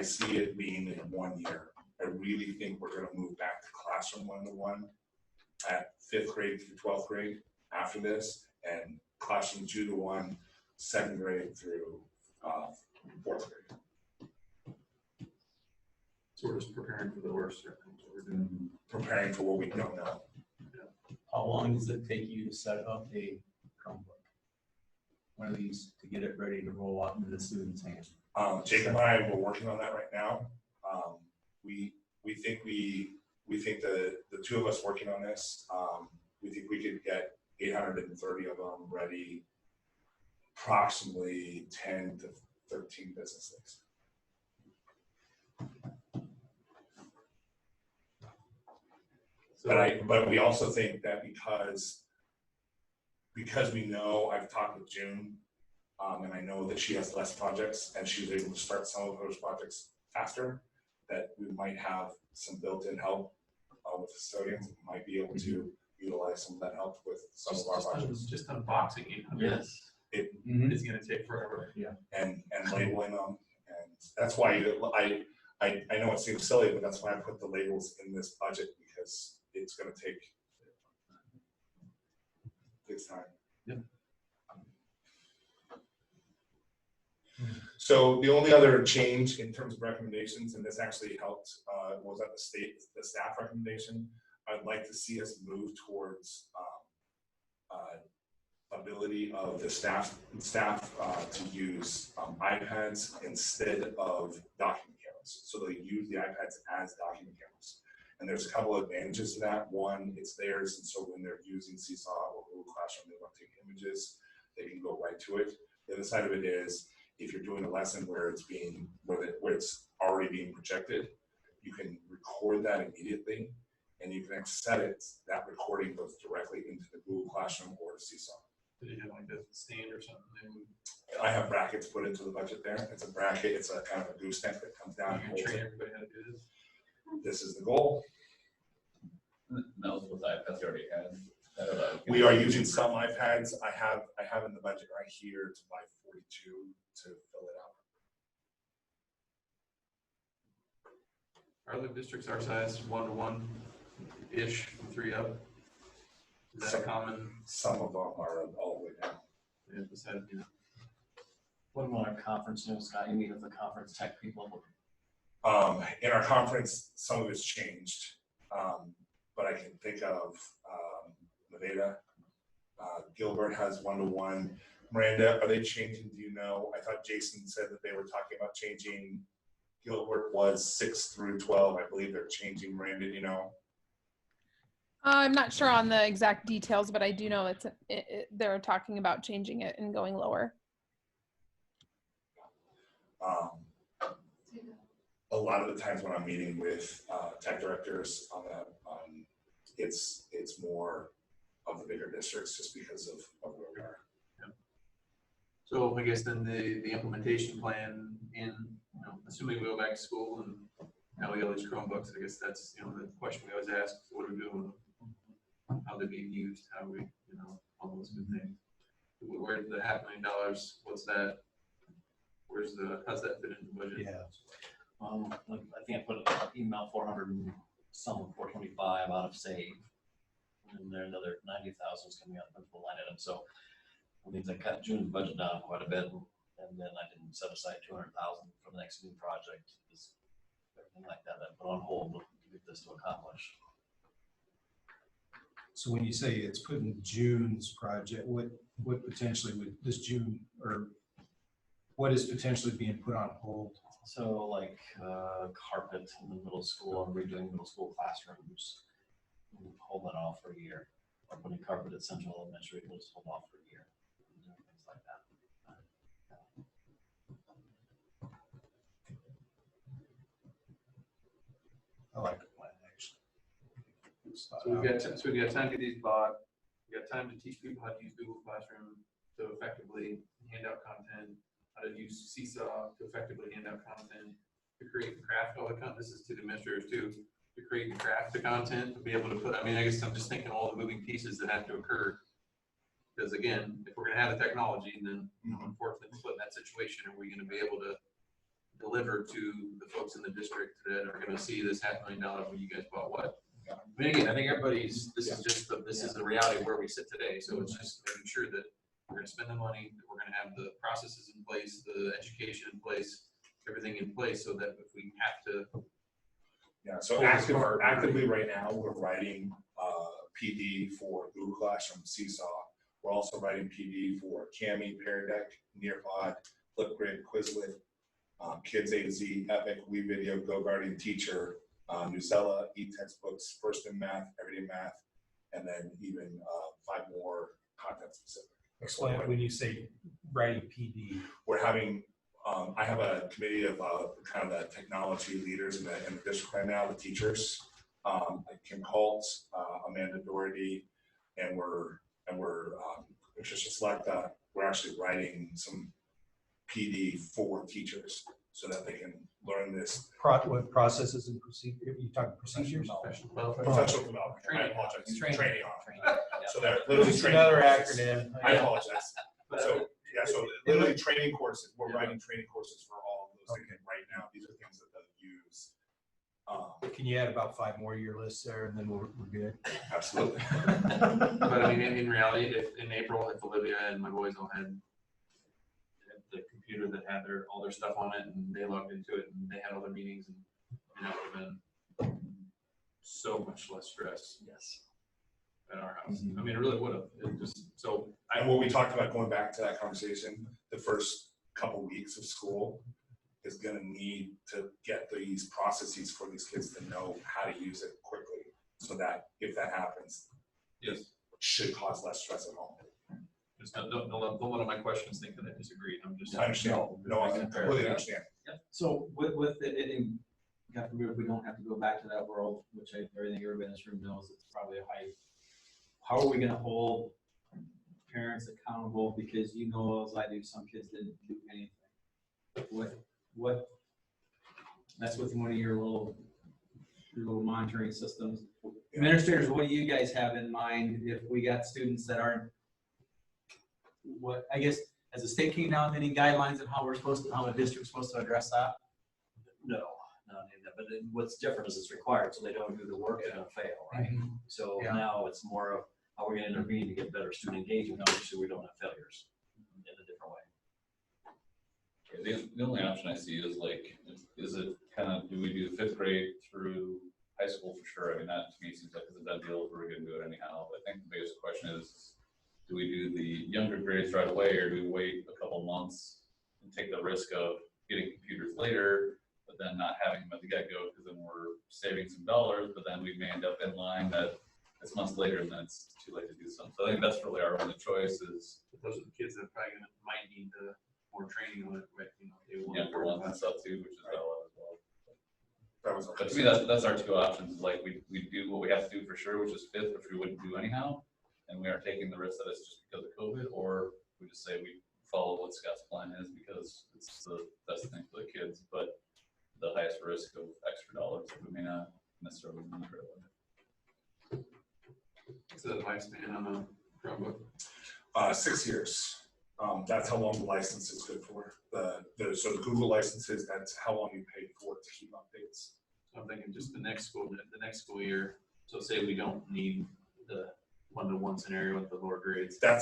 see it being in 1 year. I really think we're going to move back to classroom 1-to-1 at 5th grade through 12th grade after this, and classroom 2-to-1, 2nd grade through 4th grade. So we're just preparing for the worst. Right? That's what we're doing. Preparing for what we don't know. How long does it take you to set up a Chromebook? One of these to get it ready to roll out into the student's hands? Jacob and I were working on that right now. We think the two of us working on this, we think we could get 830 of them ready approximately 10 to 13 business days. But we also think that because we know, I've talked with June, and I know that she has less projects and she's able to start some of those projects faster, that we might have some built-in help with custodians, might be able to utilize some of that help with some of our projects. Just unboxing 800. Yes. It's going to take forever. Yeah. And labeling them, and that's why I know it seems silly, but that's why I put the labels in this budget, because it's going to take time. Yeah. So the only other change in terms of recommendations, and this actually helped, was at the staff recommendation. I'd like to see us move towards ability of the staff to use iPads instead of document cameras. So they use the iPads as document cameras. And there's a couple of advantages to that. One, it's theirs, and so when they're using Seesaw or Google Classroom, they want to take images, they can go right to it. The other side of it is, if you're doing a lesson where it's already being projected, you can record that immediately, and you can set it. That recording goes directly into the Google Classroom or Seesaw. Did you have like a stand or something? I have brackets put into the budget there. It's a bracket. It's a kind of a gooseneck that comes down. You train everybody how to do this. This is the goal. That was what iPads you already had. We are using some iPads. I have in the budget right here to buy 42 to fill it out. Are other districts our size 1-to-1-ish from 3 up? Is that common? Some of them are all the way down. Yeah, besides, you know. What about our conference news, Scott? You meet with the conference tech people? In our conference, some of it's changed, but I can think of Nevada. Gilbert has 1-to-1. Miranda, are they changing? Do you know? I thought Jason said that they were talking about changing. Gilbert was 6 through 12. I believe they're changing. Miranda, do you know? I'm not sure on the exact details, but I do know they're talking about changing it and going lower. A lot of the times when I'm meeting with tech directors on that, it's more of the bigger districts just because of where we are. So I guess then the implementation plan in, you know, assuming we go back to school and now we have all these Chromebooks, I guess that's, you know, the question we always ask, what are we doing? How they're being used, how we, you know, all those good things. Where's the $500,000? What's that? How's that fit into the budget? Yeah. Like, I think I put an email 400 and some 425 out of save. And then another 90,000 is coming out of the line item. So it means I cut June's budget down quite a bit. And then I didn't set aside 200,000 for the next new project. Just everything like that I put on hold to get this to accomplish. So when you say it's put in June's project, what potentially would this June, or what is potentially being put on hold? So like carpet in the middle school and redoing middle school classrooms. We'll hold that off for a year. Or putting carpet at Central Elementary, we'll just hold off for a year. Doing things like that. I like the plan, actually. So we've got time to get these bought. We got time to teach people how to use Google Classroom to effectively hand out content, how to use Seesaw to effectively hand out content, to create and craft all the content. This is to the administrators too, to create and craft the content, to be able to put, I mean, I guess I'm just thinking all the moving pieces that have to occur. Because again, if we're gonna have the technology, then, you know, unfortunately, we're put in that situation, are we gonna be able to deliver to the folks in the district that are gonna see this $500,000 when you guys bought what? I mean, again, I think everybody's, this is just, this is the reality of where we sit today, so it's just making sure that we're gonna spend the money, that we're gonna have the processes in place, the education in place, everything in place, so that if we have to. Yeah, so actively right now, we're writing PD for Google Classroom, Seesaw. We're also writing PD for Cami, Pear Deck, Nearpod, Flipgrid, Quizlet, Kids A to Z, Epic, WeVideo, GoGuardian Teacher, Newsella, eTextbooks, First in Math, Everyday Math, and then even 5 more content specific. Explain when you say writing PD. We're having, I have a committee of kind of the technology leaders in the district right now, the teachers, like Kim Holtz, Amanda Doherty, and we're just like that. We're actually writing some PD for teachers so that they can learn this. What processes and procedures? You talking procedures? Professional development. I apologize. Training. Yeah. So they're literally Just training. another acronym. I apologize. So yeah, so literally training courses. We're writing training courses for all of those things right now. These are things that they'll use. Can you add about 5 more to your list there, and then we're good? Absolutely. But I mean, in reality, if in April, if Olivia and my boys all had the computer that had all their stuff on it, and they logged into it, and they had all their meetings, and that would have been so much less stress. Yes. At our house. I mean, it really would have. It just so. And what we talked about, going back to that conversation, the first couple weeks of school is going to need to get these processes for these kids to know how to use it quickly, so that if that happens, yes, it should cause less stress at home. Just don't let one of my questions think that I disagree. I'm just. I understand. No, I completely understand. Yeah. So with it, and God forbid, we don't have to go back to that world, which everything everybody in this room knows it's probably a high. How are we going to hold parents accountable? Because you know, as I do, some kids didn't do anything. What? That's with one of your little monitoring systems. Administrators, what do you guys have in mind if we got students that aren't? What I guess as the state came down with any guidelines of how the district's supposed to address that? No, not any of that. But what's different is it's required, so they don't do the work, they're gonna fail, right? Mm-hmm. So now it's more of how we're gonna intervene to get better student engagement, and make sure we don't have failures in a different way. The only option I see is like, is it kind of, do we do 5th grade through high school for sure? I mean, that to me seems like it's a done deal if we're going to do it anyhow. But I think the biggest question is, do we do the younger grades right away, or do we wait a couple months and take the risk of getting computers later, but then not having them at the get-go, because then we're saving some dollars, but then we may end up in line that it's months later and then it's too late to do something. So I think that's really our only choice is. Those are the kids that probably might need more training on it, right? You know, they will. Yeah, for ones and stuff too, which is valid as well. But to me, that's our 2 options. Like we do what we have to do for sure, which is 5th, which we wouldn't do anyhow. and we aren't taking the risk that it's just because of COVID, or we just say we follow what Scott's plan is because it's the best thing for the kids, but the highest risk of extra dollars that we may not necessarily need right away. What's the lifespan on a Chromebook? 6 years. That's how long the license is good for. So the Google licenses, that's how long you pay for it to keep updates. So I'm thinking just the next school year. So say we don't need the one-to-one scenario with the lower grades. How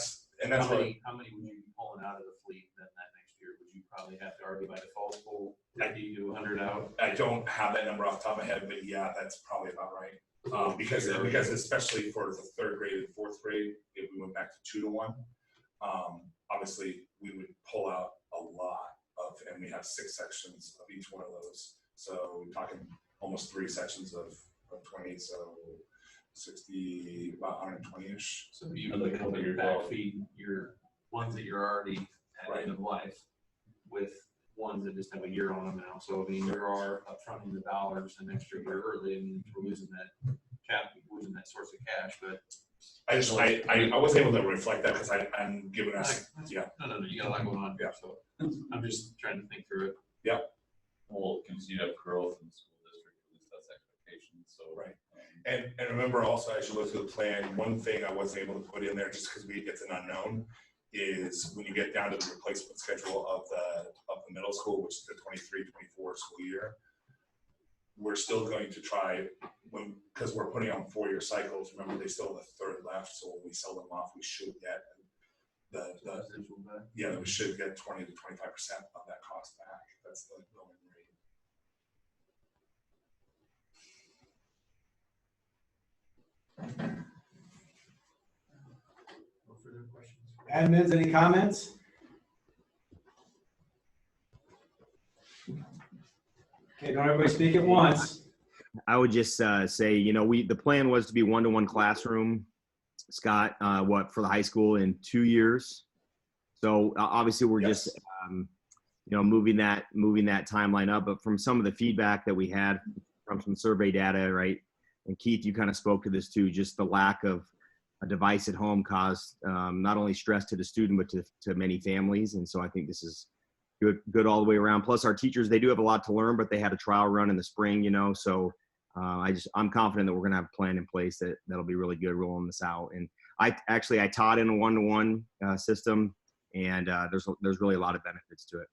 many would you be pulling out of the fleet then that next year? Would you probably have to already by default pull 50 to 100 out? I don't have that number off the top of my head, but yeah, that's probably about right. Because especially for the 3rd grade and 4th grade, if we went back to 2-to-1, obviously we would pull out a lot and we have 6 sections of each one of those. So we're talking almost 3 sections of 20, so 60, about 120-ish. So you would be able to backfeed your ones that you're already at end of life with ones that just have a year on them now. So I mean, there are upfronting the dollars an extra year early, and we're losing that source of cash. But I wasn't able to reflect that because I'm giving us No, you got a lot going on. Yeah. So I'm just trying to think through it. Yeah. We'll continue to have growth in the school district, at least that's expectation. So right. And remember also, as you look through the plan, one thing I wasn't able to put in there just because it's an unknown is when you get down to the replacement schedule of the middle school, which is the 23-24 school year, we're still going to try, because we're putting on 4-year cycles. Remember, they still have a 1/3 left, so when we sell them off, we should get we should get 20 to 25% of that cost back. That's the going rate. No further questions. Admins, any comments? Okay, don't everybody speak at once. I would just say, the plan was to be 1-to-1 classroom, Scott, for the high school in 2 years. So obviously we're just, moving that timeline up. But from some of the feedback that we had from some survey data, right, and Keith, you kind of spoke to this too, just the lack of a device at home caused not only stress to the student, but to many families. And so I think this is good all the way around. Plus our teachers, they do have a lot to learn, but they had a trial run in the spring, so I'm confident that we're going to have a plan in place that'll be really good rolling this out. And I taught in a 1-to-1 system, and there's really a lot of benefits to it.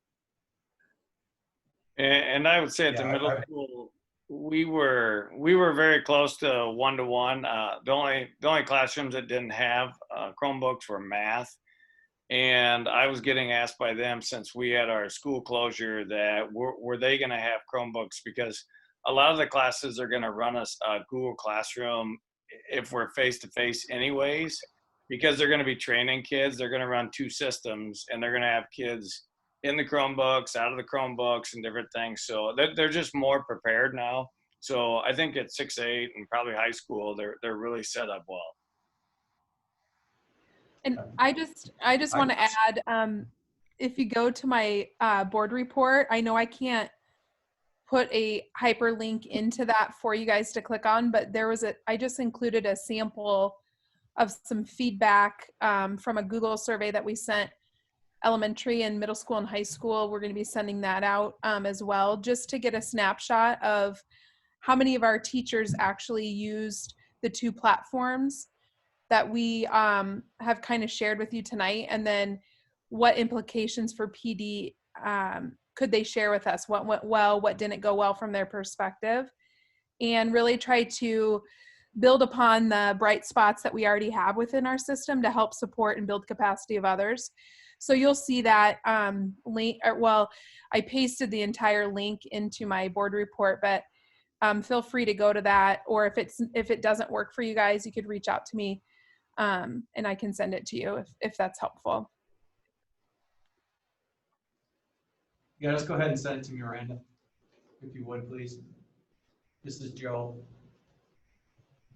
And I would say at the middle school, we were very close to 1-to-1. The only classrooms that didn't have Chromebooks were math. And I was getting asked by them, since we had our school closure, that were they going to have Chromebooks, because a lot of the classes are going to run us Google Classroom if we're face-to-face anyways, because they're going to be training kids. They're going to run 2 systems, and they're going to have kids in the Chromebooks, out of the Chromebooks, and different things. So they're just more prepared now. So I think at 6-8 and probably high school, they're really set up well. And I just want to add, if you go to my board report, I know I can't put a hyperlink into that for you guys to click on, but I just included a sample of some feedback from a Google survey that we sent elementary and middle school and high school. We're going to be sending that out as well, just to get a snapshot of how many of our teachers actually used the 2 platforms that we have kind of shared with you tonight, and then what implications for PD could they share with us? What went well, what didn't go well from their perspective, and really try to build upon the bright spots that we already have within our system to help support and build capacity of others. So you'll see that link, I pasted the entire link into my board report, but feel free to go to that, or if it doesn't work for you guys, you could reach out to me and I can send it to you if that's helpful. Yeah, let's go ahead and send it to me, Miranda, if you would, please. This is Joe.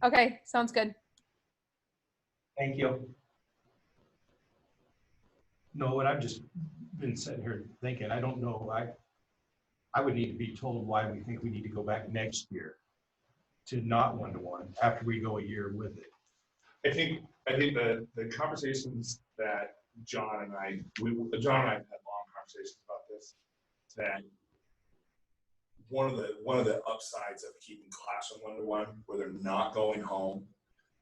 Okay, sounds good. Thank you. No, what I've just been sitting here thinking, I don't know, I would need to be told why we think we need to go back next year to not 1-to-1 after we go a year with it. I think the conversations that John and I have had long conversations about this, that one of the upsides of keeping classroom one-to-one, where they're not going home,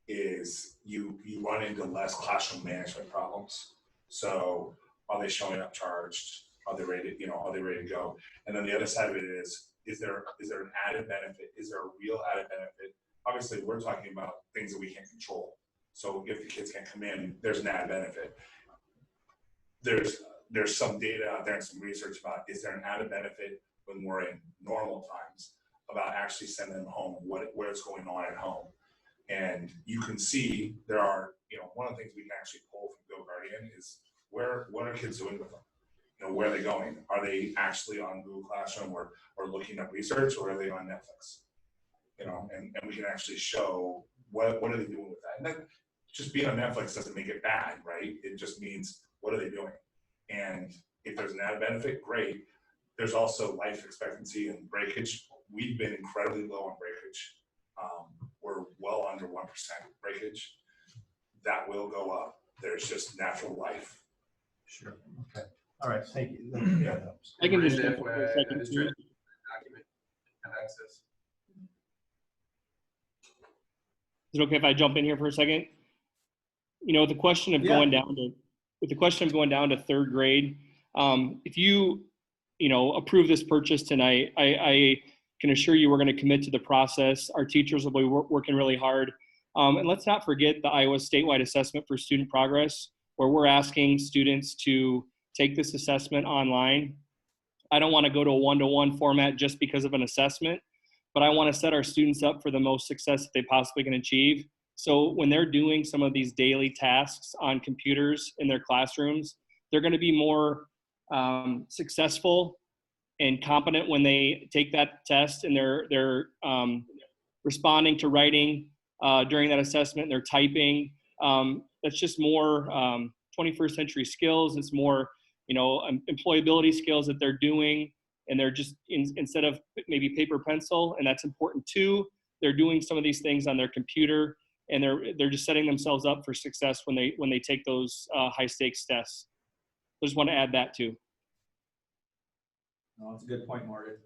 is you run into less classroom management problems. So are they showing up charged? Are they ready to go? And then the other side of it is there an added benefit? Is there a real added benefit? Obviously, we're talking about things that we can't control. So if the kids can't come in, there's an added benefit. There's some data out there and some research about, is there an added benefit when we're in normal times about actually sending them home, what's going on at home. And you can see there are, one of the things we can actually pull from Go Guardian is what are kids doing with them? Where are they going? Are they actually on Google Classroom or looking up research, or are they on Netflix? And we can actually show what are they doing with that. And then just being on Netflix doesn't make it bad, right? It just means, what are they doing? And if there's an added benefit, great. There's also life expectancy and breakage. We've been incredibly low on breakage. We're well under 1% breakage. That will go up. There's just natural life. Sure. Okay. All right. Thank you. Yeah. I can just Document for a second. have access. Is it okay if I jump in here for a second? With the question of going down to third grade, if you approve this purchase tonight, I can assure you we're going to commit to the process. Our teachers will be working really hard. And let's not forget the Iowa statewide assessment for student progress, where we're asking students to take this assessment online. I don't want to go to a one-to-one format just because of an assessment, but I want to set our students up for the most success that they possibly can achieve. So when they're doing some of these daily tasks on computers in their classrooms, they're going to be more successful and competent when they take that test, and they're responding to writing during that assessment. They're typing. That's just more 21st century skills. It's more employability skills that they're doing, and they're just instead of maybe paper pencil, and that's important too. They're doing some of these things on their computer, and they're just setting themselves up for success when they take those high stakes tests. I just want to add that too. No, that's a good point, Morgan.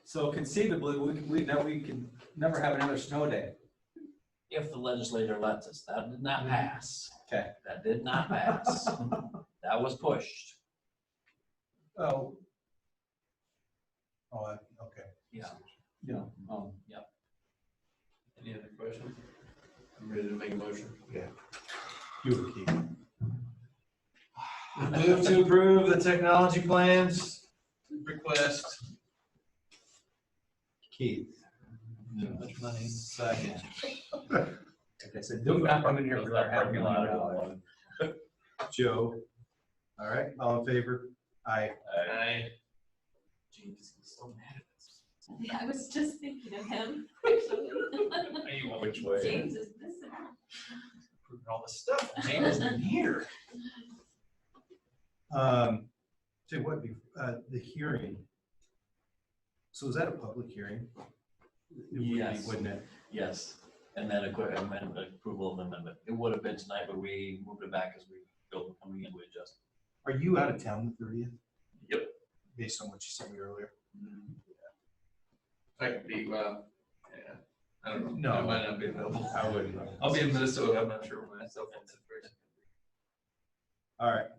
So conceivably, we can never have another snow day. If the legislator lets us. That did not pass. Okay. That did not pass. That was pushed. Oh. Oh, okay. Yeah. Yep. Any other questions? I'm ready to make a motion. Yeah. You, Keith. Move to approve the technology plans request. Keith. Too much money. Second. Like I said, do not come in here for our happy lot. Joe. All right. All in favor? Aye. Aye. James is so mad at us. Yeah, I was just thinking of him, actually. Which way? James is missing. Approving all this stuff. James isn't here. Say what, the hearing. So is that a public hearing? It would be, Yes. wouldn't it? Yes. And then a quick approval of amendment. It would have been tonight, but we moved it back as we built coming in, we adjusted. Are you out of town the 30th? Yep. Based on what you sent me earlier? I could be, yeah. I don't know. No. I might not be available. I wouldn't. I'll be in Minnesota. I'm not sure where my cell phone situation. All right.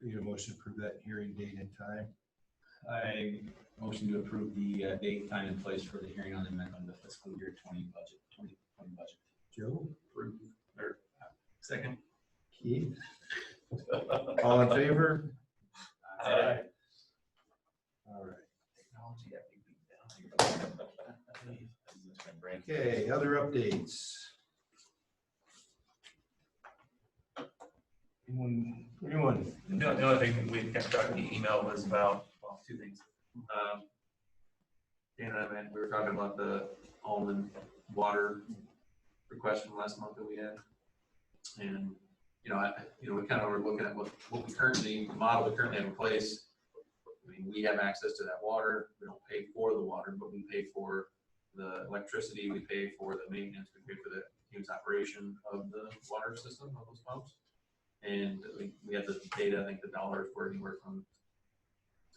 We need a motion to approve that hearing date and time. I motion to approve the date, time, and place for the hearing on the amendment of the fiscal year 2020 budget. Joe? Approve. Or, second. Keith? All in favor? Aye. All right. Technology got me beat down. Okay, other updates. Anyone? No, the only thing we kind of talked in the email was about, well, two things. Dan and I, we were talking about the almond water request from last month that we had. And, we kind of were looking at what we currently, the model we currently have in place. I mean, we have access to that water. We don't pay for the water, but we pay for the electricity, we pay for the maintenance, we pay for the continuous operation of the water system, of those pumps. And we have the data, I think the dollars were anywhere from,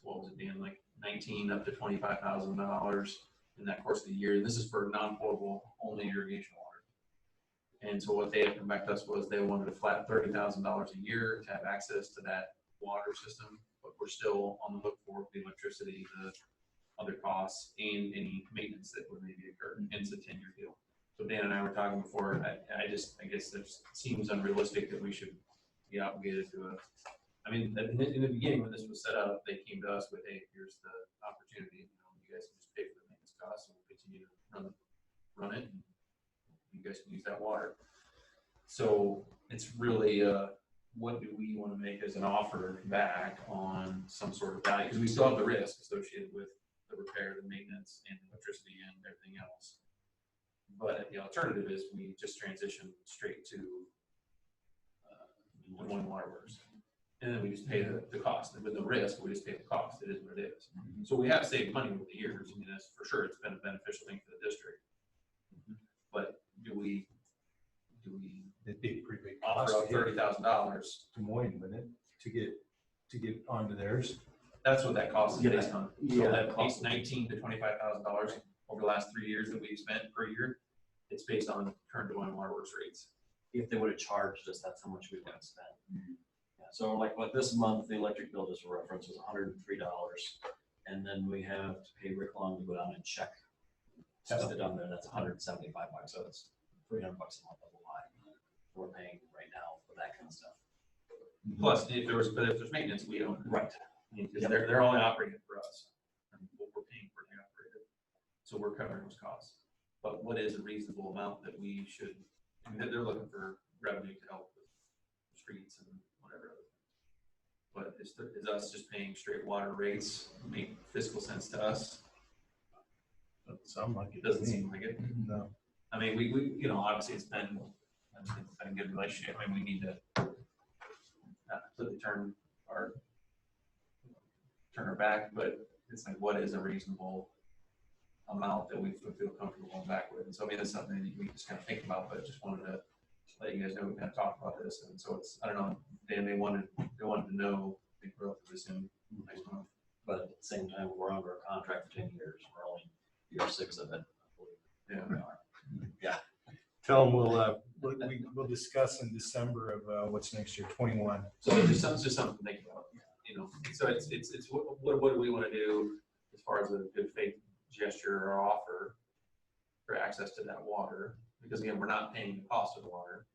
what was it, being like 19 up to $25,000 in that course of the year. And this is for non-potable, only irrigation water. And so what they had come back to us was they wanted a flat $30,000 a year to have access to that water system, but we're still on the hook for the electricity, the other costs, and any maintenance that would maybe occur. And it's a 10-year deal. So Dan and I were talking before, I guess it seems unrealistic that we should be obligated to in the beginning when this was set up, they came to us with, hey, here's the opportunity, you guys can just pay for the maintenance costs and we'll continue to run it, and you guys can use that water. So it's really, what do we want to make as an offer back on some sort of value? Because we still have the risk associated with the repair, the maintenance, and the electricity and everything else. But the alternative is we just transition straight to one waterworks. And then we just pay the cost. And with the risk, we just pay the cost. It is what it is. So we have saved money over the years. I mean, that's for sure. It's been a beneficial thing for the district. But do we It'd be a pretty big offer cost. up $30,000? Des Moines, wouldn't it, to get onto theirs? That's what that cost is based on. So Yeah. that costs $19,000 to $25,000 over the last 3 years that we've spent per year. It's based on current Des Moines waterworks rates. If they would have charged us, that's how much we would have spent. Yeah, so like this month, the electric bill, just for reference, was $103. And then we have to pay Rick Long to go down and check stuff down there. That's $175. So it's $300 a month of a lot we're paying right now for that kind of stuff. Plus, if there's maintenance, we don't. Right. Because they're only operating for us. And what we're paying for the operator. So we're covering those costs. But what is a reasonable amount that we should, they're looking for revenue to help with streets and whatever. But is us just paying straight water rates make fiscal sense to us? Doesn't sound like it. Doesn't seem like it. No. I mean, we obviously it's been a good relationship. I mean, we need to not completely turn our back, but it's like, what is a reasonable amount that we feel comfortable going back with? And so, I mean, that's something that we just kind of think about, but just wanted to let you guys know we kind of talked about this. And so it's, I don't know, Dan, they wanted to know, I think we're up to this in next month. But at the same time, we're under a contract for 10 years. We're only year 6 of it. Yeah. We are. Yeah. Tell them we'll discuss in December of what's next year, 21. So it's just something to think about, So it's what do we want to do as far as a good faith gesture or offer for access to that water? Because again, we're not paying the cost of the water,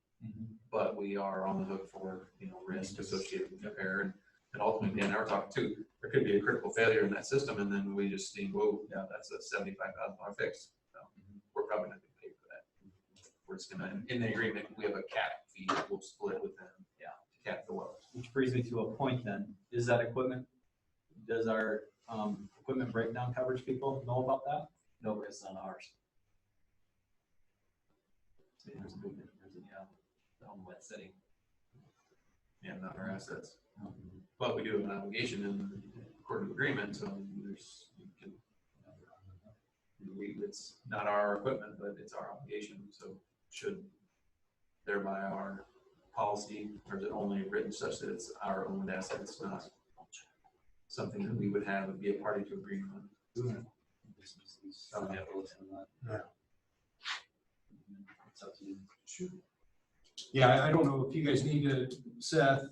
but we are on the hook for risk associated with repair, and ultimately, Dan and I were talking too. There could be a critical failure in that system, and then we just think, whoa, yeah, that's a $75,000 fix. So we're probably not going to pay for that. We're just going to, in the agreement, we have a cap fee that we'll split with them. Yeah, to cap the wells. Which brings me to a point then, is that equipment, does our equipment breakdown coverage people know about that? No, it's on ours. See, there's the home wet city. Yeah, not our assets. But we do have an obligation in according to agreement, so it's not our equipment, but it's our obligation. So should thereby our policy, or is it only written such that it's our own assets, not something that we would have and be a party to agreement on? Yeah. Yeah, I don't know if you guys need to, Seth,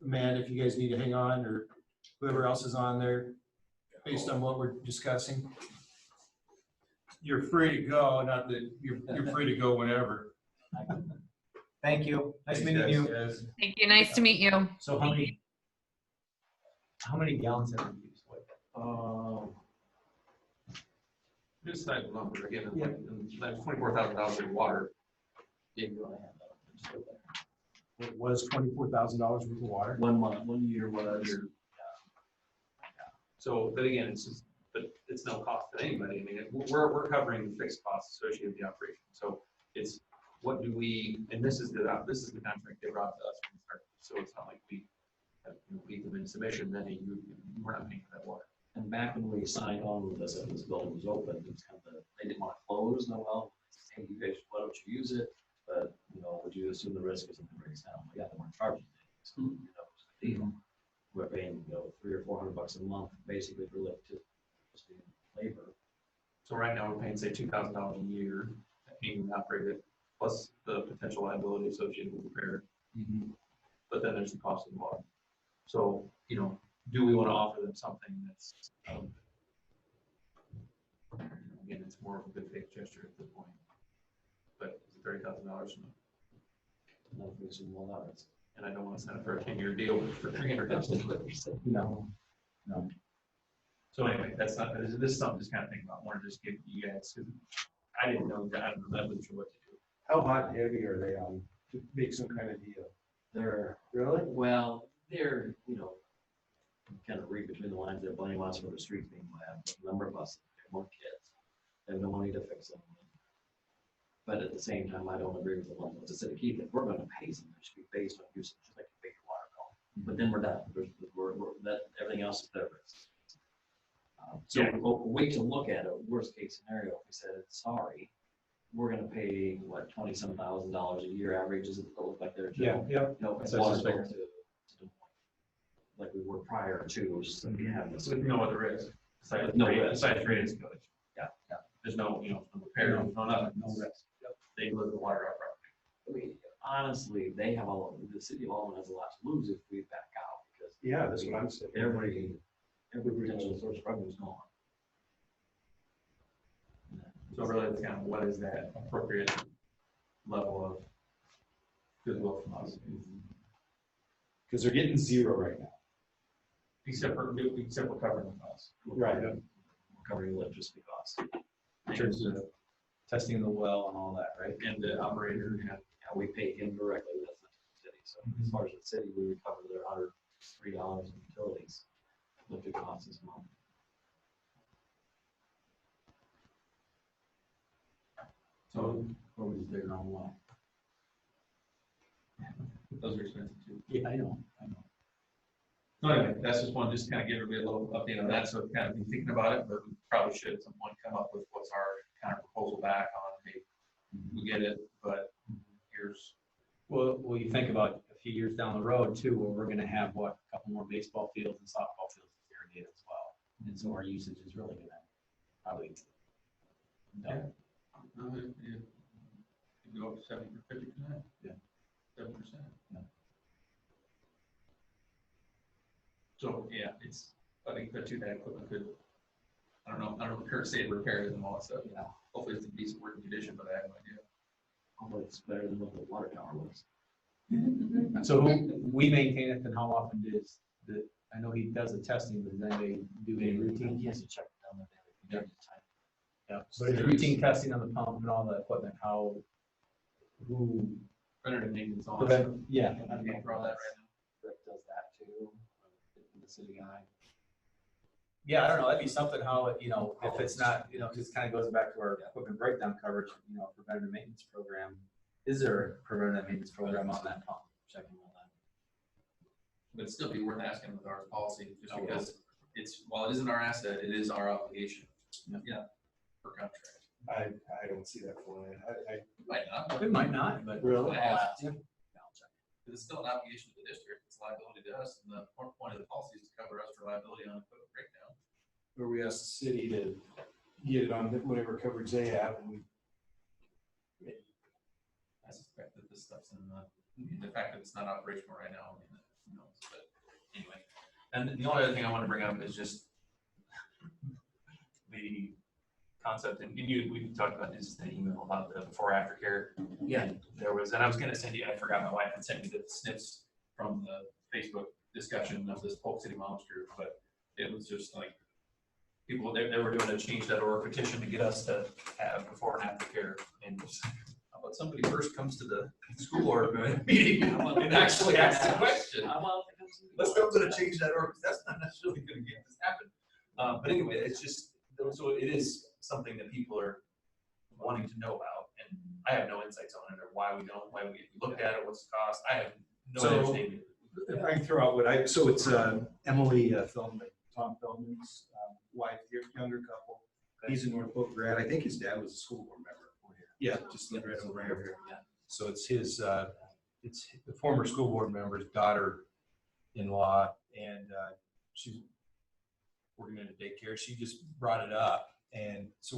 Matt, if you guys need to hang on, or whoever else is on there, based on what we're discussing. You're free to go, not that you're free to go whenever. Thank you. Nice Thanks, meeting you. guys. Thank you. Nice to meet you. So how many gallons have you used? Just type of number again, that's $24,000 of water. Yeah, you only have that. It was $24,000 worth of water. 1 month, 1 year was. So, but again, but it's no cost to anybody. I mean, we're covering the fixed costs associated with the operation. So it's what do we, and this is the contract they brought to us when we started. So it's not like we have beat them in submission, then we're not paying for that water. And back when we signed on with this, and this building was open, it was kind of they didn't want to close, no, well, hey, you guys, why don't you use it? But, would you assume the risk is in the rates down? Yeah, they weren't charging it. So, it's a deal. We're paying, $300 or $400 a month, basically for just labor. So right now, we're paying, say, $2,000 a year, being operated, plus the potential liability associated with repair. But then there's the cost of the water. So, do we want to offer them something that's, again, it's more of a good faith gesture at this point. But it's $30,000 and I don't want to sign up for a 10-year deal for $300,000. No. So anyway, that's not, this is something to just kind of think about. I want to just give you guys, because I didn't know that, I wasn't sure what to do. How hot and heavy are they on to make some kind of deal? They're Really? Well, they're, kind of read between the lines, they're blaming us for the streets being bad, but a number of us, they're more kids. They have no money to fix them. But at the same time, I don't agree with the one with the city keep it. We're going to pay some, it should be based on usage, just like you pay your water bill. But then we're done. Everything else is their risk. So we'll wait to look at it. Worst case scenario, if we said, sorry, we're going to pay what, $20-some thousand a year average. Does it look like they're water bill to like we were prior to, so we have this. With no other risk. Besides no rate, risk. besides rate and spillage. Yeah. There's no, no repair, no nothing. No risk. They deliver the water out properly. I mean, honestly, they have the city of Allen has a lot to lose if we back out, because that's what I'm saying. Every potential source of revenue is gone. So really, it's kind of what is that appropriate level of goodwill from us? Because they're getting zero right now. Except for covering the costs. Right. We're covering electricity costs. In terms of testing the well and all that, right? And the operator, we pay him directly, that's not the city. So as far as the city, we recover their $103 in utilities. Electric costs as well. So what was there on what? Those are expensive too. Yeah, I know. So anyway, that's just one, just kind of give everybody a little update on that, so kind of be thinking about it, but we probably should at some point come up with what's our kind of proposal back on, hey, we get it, but here's. Well, you think about a few years down the road too, where we're gonna have a couple more baseball fields and softball fields to irrigate as well. And so our usage is really gonna probably double. You go up to 70 or 50%. Yeah. 7%. Yeah. So I think that too, that equipment could, I don't know if Kurt said repair it and all that stuff. Yeah. Hopefully it's in decent working condition, but I have no idea. Hopefully it's better than what the water tower was. So we maintain it, and how often does I know he does the testing, but then they do a routine. He has to check it down there every time. Yeah. So the routine testing on the pump and all the equipment, who Preventative maintenance on. Yeah. I'm paying for all that right now. Rick does that too, the city guy. Yeah, I don't know, that'd be something if it's not, just kind of goes back to our equipment breakdown coverage, preventative maintenance program. Is there a preventative maintenance program on that pump? Checking on that. But it'd still be worth asking with our policy, just because while it isn't our asset, it is our obligation. Yeah. Per contract. I don't see that flying. It might not, but really. It's still an obligation to the district. It's a liability to us, and the point of the policy is to cover us for liability on equipment breakdown. Where we ask the city to get it on whatever coverage they have, and I suspect that this stuff's in the fact that it's not operational right now. I mean, who knows? But anyway, and the only other thing I want to bring up is just the concept, and we talked about this the email about the before after care. Yeah, there was, and I was going to send you. I forgot my wife had sent me the snips from the Facebook discussion of this Polk City Moms group, but it was just like people they were doing a change.org petition to get us to have before and after care, and just, how about somebody first comes to the school board meeting and actually asks the question. Let's go to the change.org. That's not necessarily going to get this happen. But anyway, it's just so it is something that people are wanting to know about, and I have no insights on it or why we looked at it, what's the cost. I have no understanding. If I can throw out it's Emily Feldman, Tom Feldman's wife, younger couple, He's a Norfolk grad. I think his dad was a school board member. Yeah, just lived right over here. Yeah. So it's his, it's the former school board member's daughter-in-law, and she's working in a daycare. She just brought it up. And so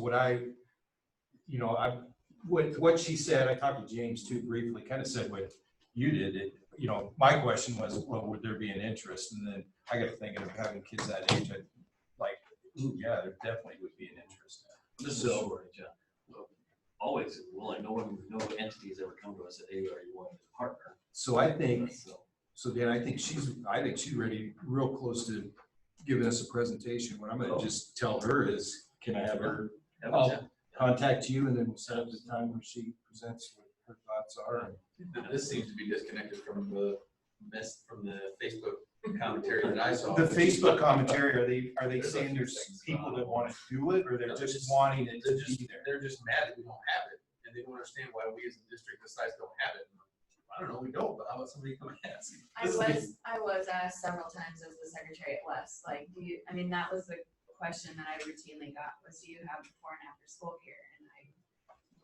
what she said, I talked to James too briefly, kind of said what you did. My question was, well, would there be an interest? And then I got thinking of having kids that age, I'd like, ooh, yeah, there definitely would be an interest. This is a shortage, yeah. Always willing, no entities ever come to us and say, hey, are you willing to partner? So I think, Dan, I think she's ready, real close to giving us a presentation. What I'm gonna just tell her is, can I have her, I'll contact you, and then we'll set up the time where she presents what her thoughts are. This seems to be disconnected from the Facebook commentary that I saw. The Facebook commentary, are they saying there's people that want to do it, or they're just wanting it to be there? They're just mad that we don't have it, and they don't understand why we as a district this size don't have it. I don't know, we don't, but how about somebody come and ask? I was asked several times as the secretary at West, like, that was the question that I routinely got was, do you have before and after school care? And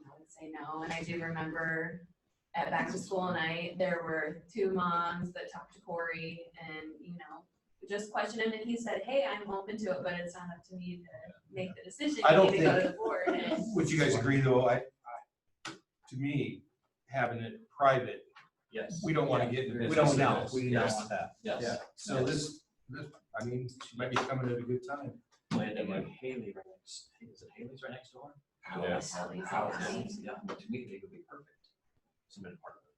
I would say no. And I do remember at back to school night, there were 2 moms that talked to Corey and, just questioned him. And he said, hey, I'm open to it, but it's not up to me to make the decision. I don't You need to go to the board. And would you guys agree though? To me, having it private, yes, we don't want to get, We don't want that. Yes. Yeah, so this, she might be coming at a good time. When Haley right next, is it Haley's right next door? Yes. Haley's, yeah, but to me, they would be perfect. Submitted part of it.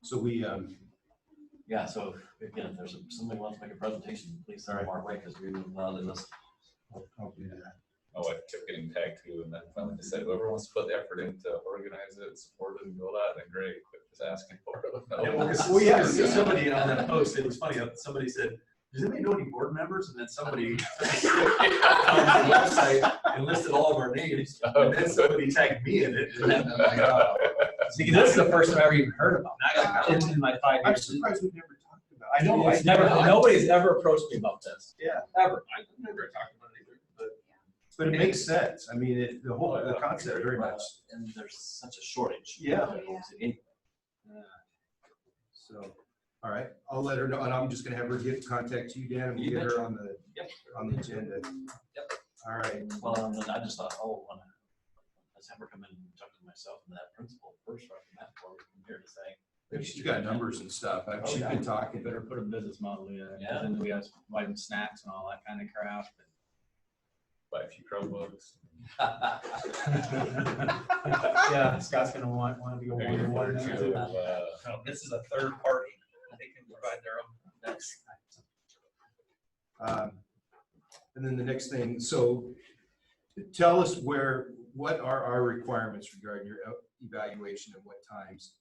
So we, yeah, so again, if there's somebody wants to make a presentation, please send them our way, because we would love to listen. I'll do that. My wife kept getting tagged too, and then finally just said, whoever wants to put the effort in to organize it, support it, and build out, then great, but just asking for it. Somebody on that post, it was funny, somebody said, does anybody know any board members? And then somebody on the website and listed all of our names, and then somebody tagged me in it. And I'm like, oh. See, this is the first time I ever even heard about it in my 5 I'm years. surprised we've never talked about I it. know, nobody's ever approached me about this. Yeah. Ever. I've never talked about it either, But it makes sense. I mean, the concept very much. And there's such a shortage. Yeah. Anyway. So, all right, I'll let her know, and I'm just gonna have her contact you, Dan, and we'll get her on the agenda. Yep. All right. Well, and then I just thought, let's have her come in and talk to myself and that principal first, right from that before we come here to say. She's got numbers and stuff. She's been talking. Better put a business model in. Yeah. Then we got like snacks and all that kind of crap. Buy a few Chromebooks. Yeah, Scott's gonna want to go water too. this is a third party. They can provide their own. That's And then the next thing, so tell us what are our requirements regarding your evaluation and what times?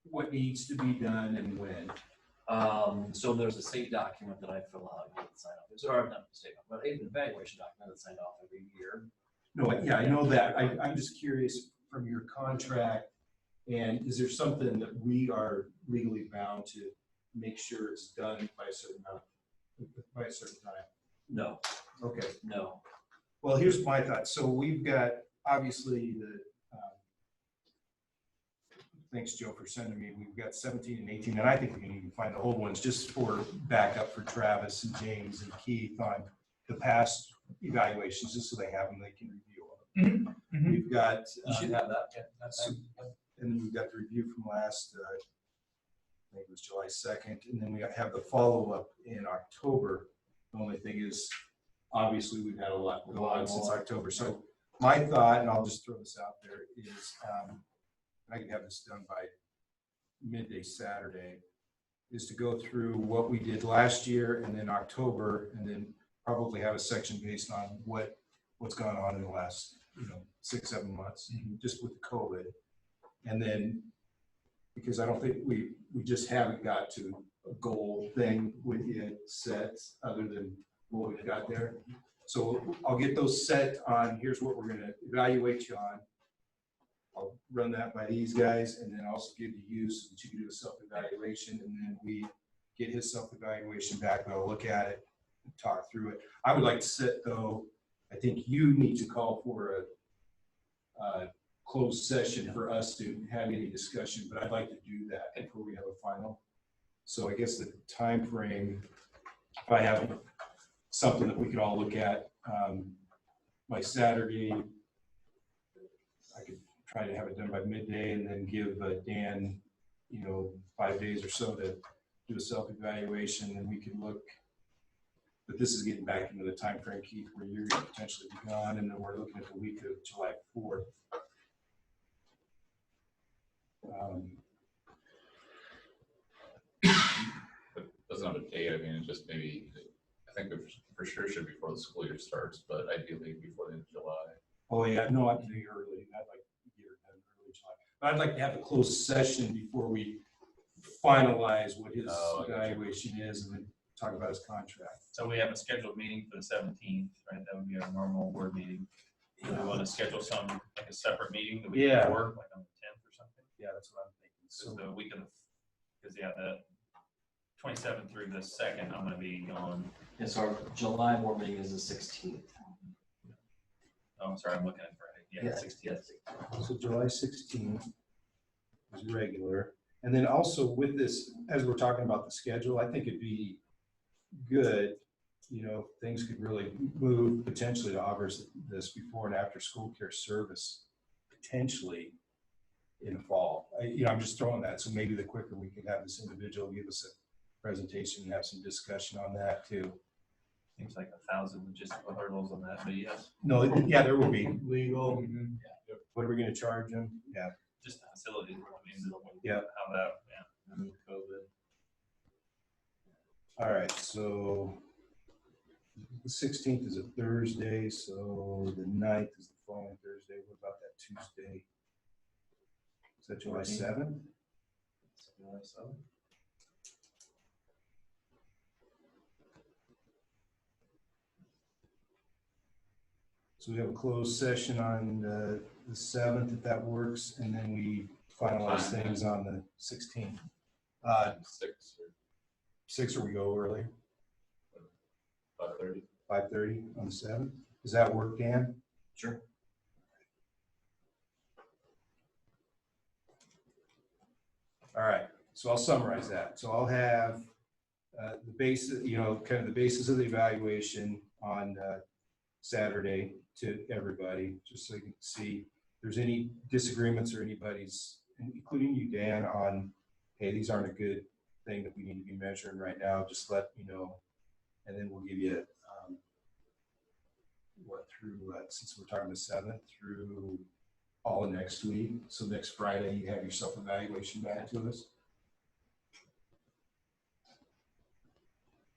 What needs to be done and when? So there's a state document that I fill out and get signed off. Or not a state, but an evaluation document that's signed off every year. No, yeah, I know that. I'm just curious from your contract, and is there something that we are legally bound to make sure it's done by a certain time? No. Okay. No. Well, here's my thought. So we've got obviously thanks, Joe, for sending me. We've got 17 and 18, and I think we can even find the old ones just for backup for Travis and James and Keith on the past evaluations, just so they have them, they can review them. Mm-hmm. We've got, you should have that. and then we've got the review from last, I think it was July 2nd, and then we have the follow-up in October. The only thing is, obviously, we've had a lot go on since October. So my thought, and I'll just throw this out there, is I can have this done by midday Saturday, is to go through what we did last year and then October, and then probably have a section based on what's gone on in the last 6-7 months, just with COVID. And then, because I don't think we just haven't got to a goal thing with you set other than what we've got there. So I'll get those set on, here's what we're gonna evaluate you on. I'll run that by these guys, and then also give to you so that you can do a self-evaluation, and then we get his self-evaluation back, and I'll look at it and talk through it. I would like to sit though, I think you need to call for a closed session for us to have any discussion, but I'd like to do that before we have a final. So I guess the time frame, if I have something that we could all look at by Saturday, I could try to have it done by midday and then give Dan, 5 days or so to do a self-evaluation, and we can look. But this is getting back into the time frame, Keith, where you're gonna potentially be gone, and then we're looking at the week of July 4th. But it doesn't have a date. I mean, it just maybe, I think it for sure should be before the school year starts, but ideally before the end of July. Oh, yeah, no, I'd be early. I'd like to get it done early July. But I'd like to have a closed session before we finalize what his evaluation is and then talk about his contract. So we have a scheduled meeting for the 17th, right? That would be our normal board meeting. Do we want to schedule like a separate meeting the week before, like on the 10th or something? Yeah, that's what I'm thinking. So the week of the 27th through the 2nd, I'm going to be on. Yes, our July board meeting is the 16th. Oh, I'm sorry, I'm looking at Friday. Yeah, 16th. So July 16th is regular. And then also with this, as we're talking about the schedule, I think it'd be good, things could really move potentially to offer this before and after school care service, potentially in the fall. I'm just throwing that. So maybe the quicker we can have this individual give us a presentation and have some discussion on that too. Seems like 1,000 logistical hurdles on that, but yes. No, yeah, there will be legal. Yeah. What are we going to charge them? Yeah. Just the facilities. I mean, yeah. How that, yeah. COVID. All right, so the 16th is a Thursday, so the 9th is the following Thursday. What about that Tuesday? Is that July 7th? July 7th. So we have a closed session on the 7th, if that works, and then we finalize things on the 16th. 6 or we go early? 5:30. 5:30 on the 7th. Does that work, Dan? Sure. All right, so I'll summarize that. So I'll have the basis, kind of the basis of the evaluation on Saturday to everybody, just so you can see if there's any disagreements or anybody's, including you, Dan, on, hey, these aren't a good thing that we need to be measuring right now, just let me know. And then we'll give you since we're talking the 7th, through all of next week. So next Friday, you have your self-evaluation back to us.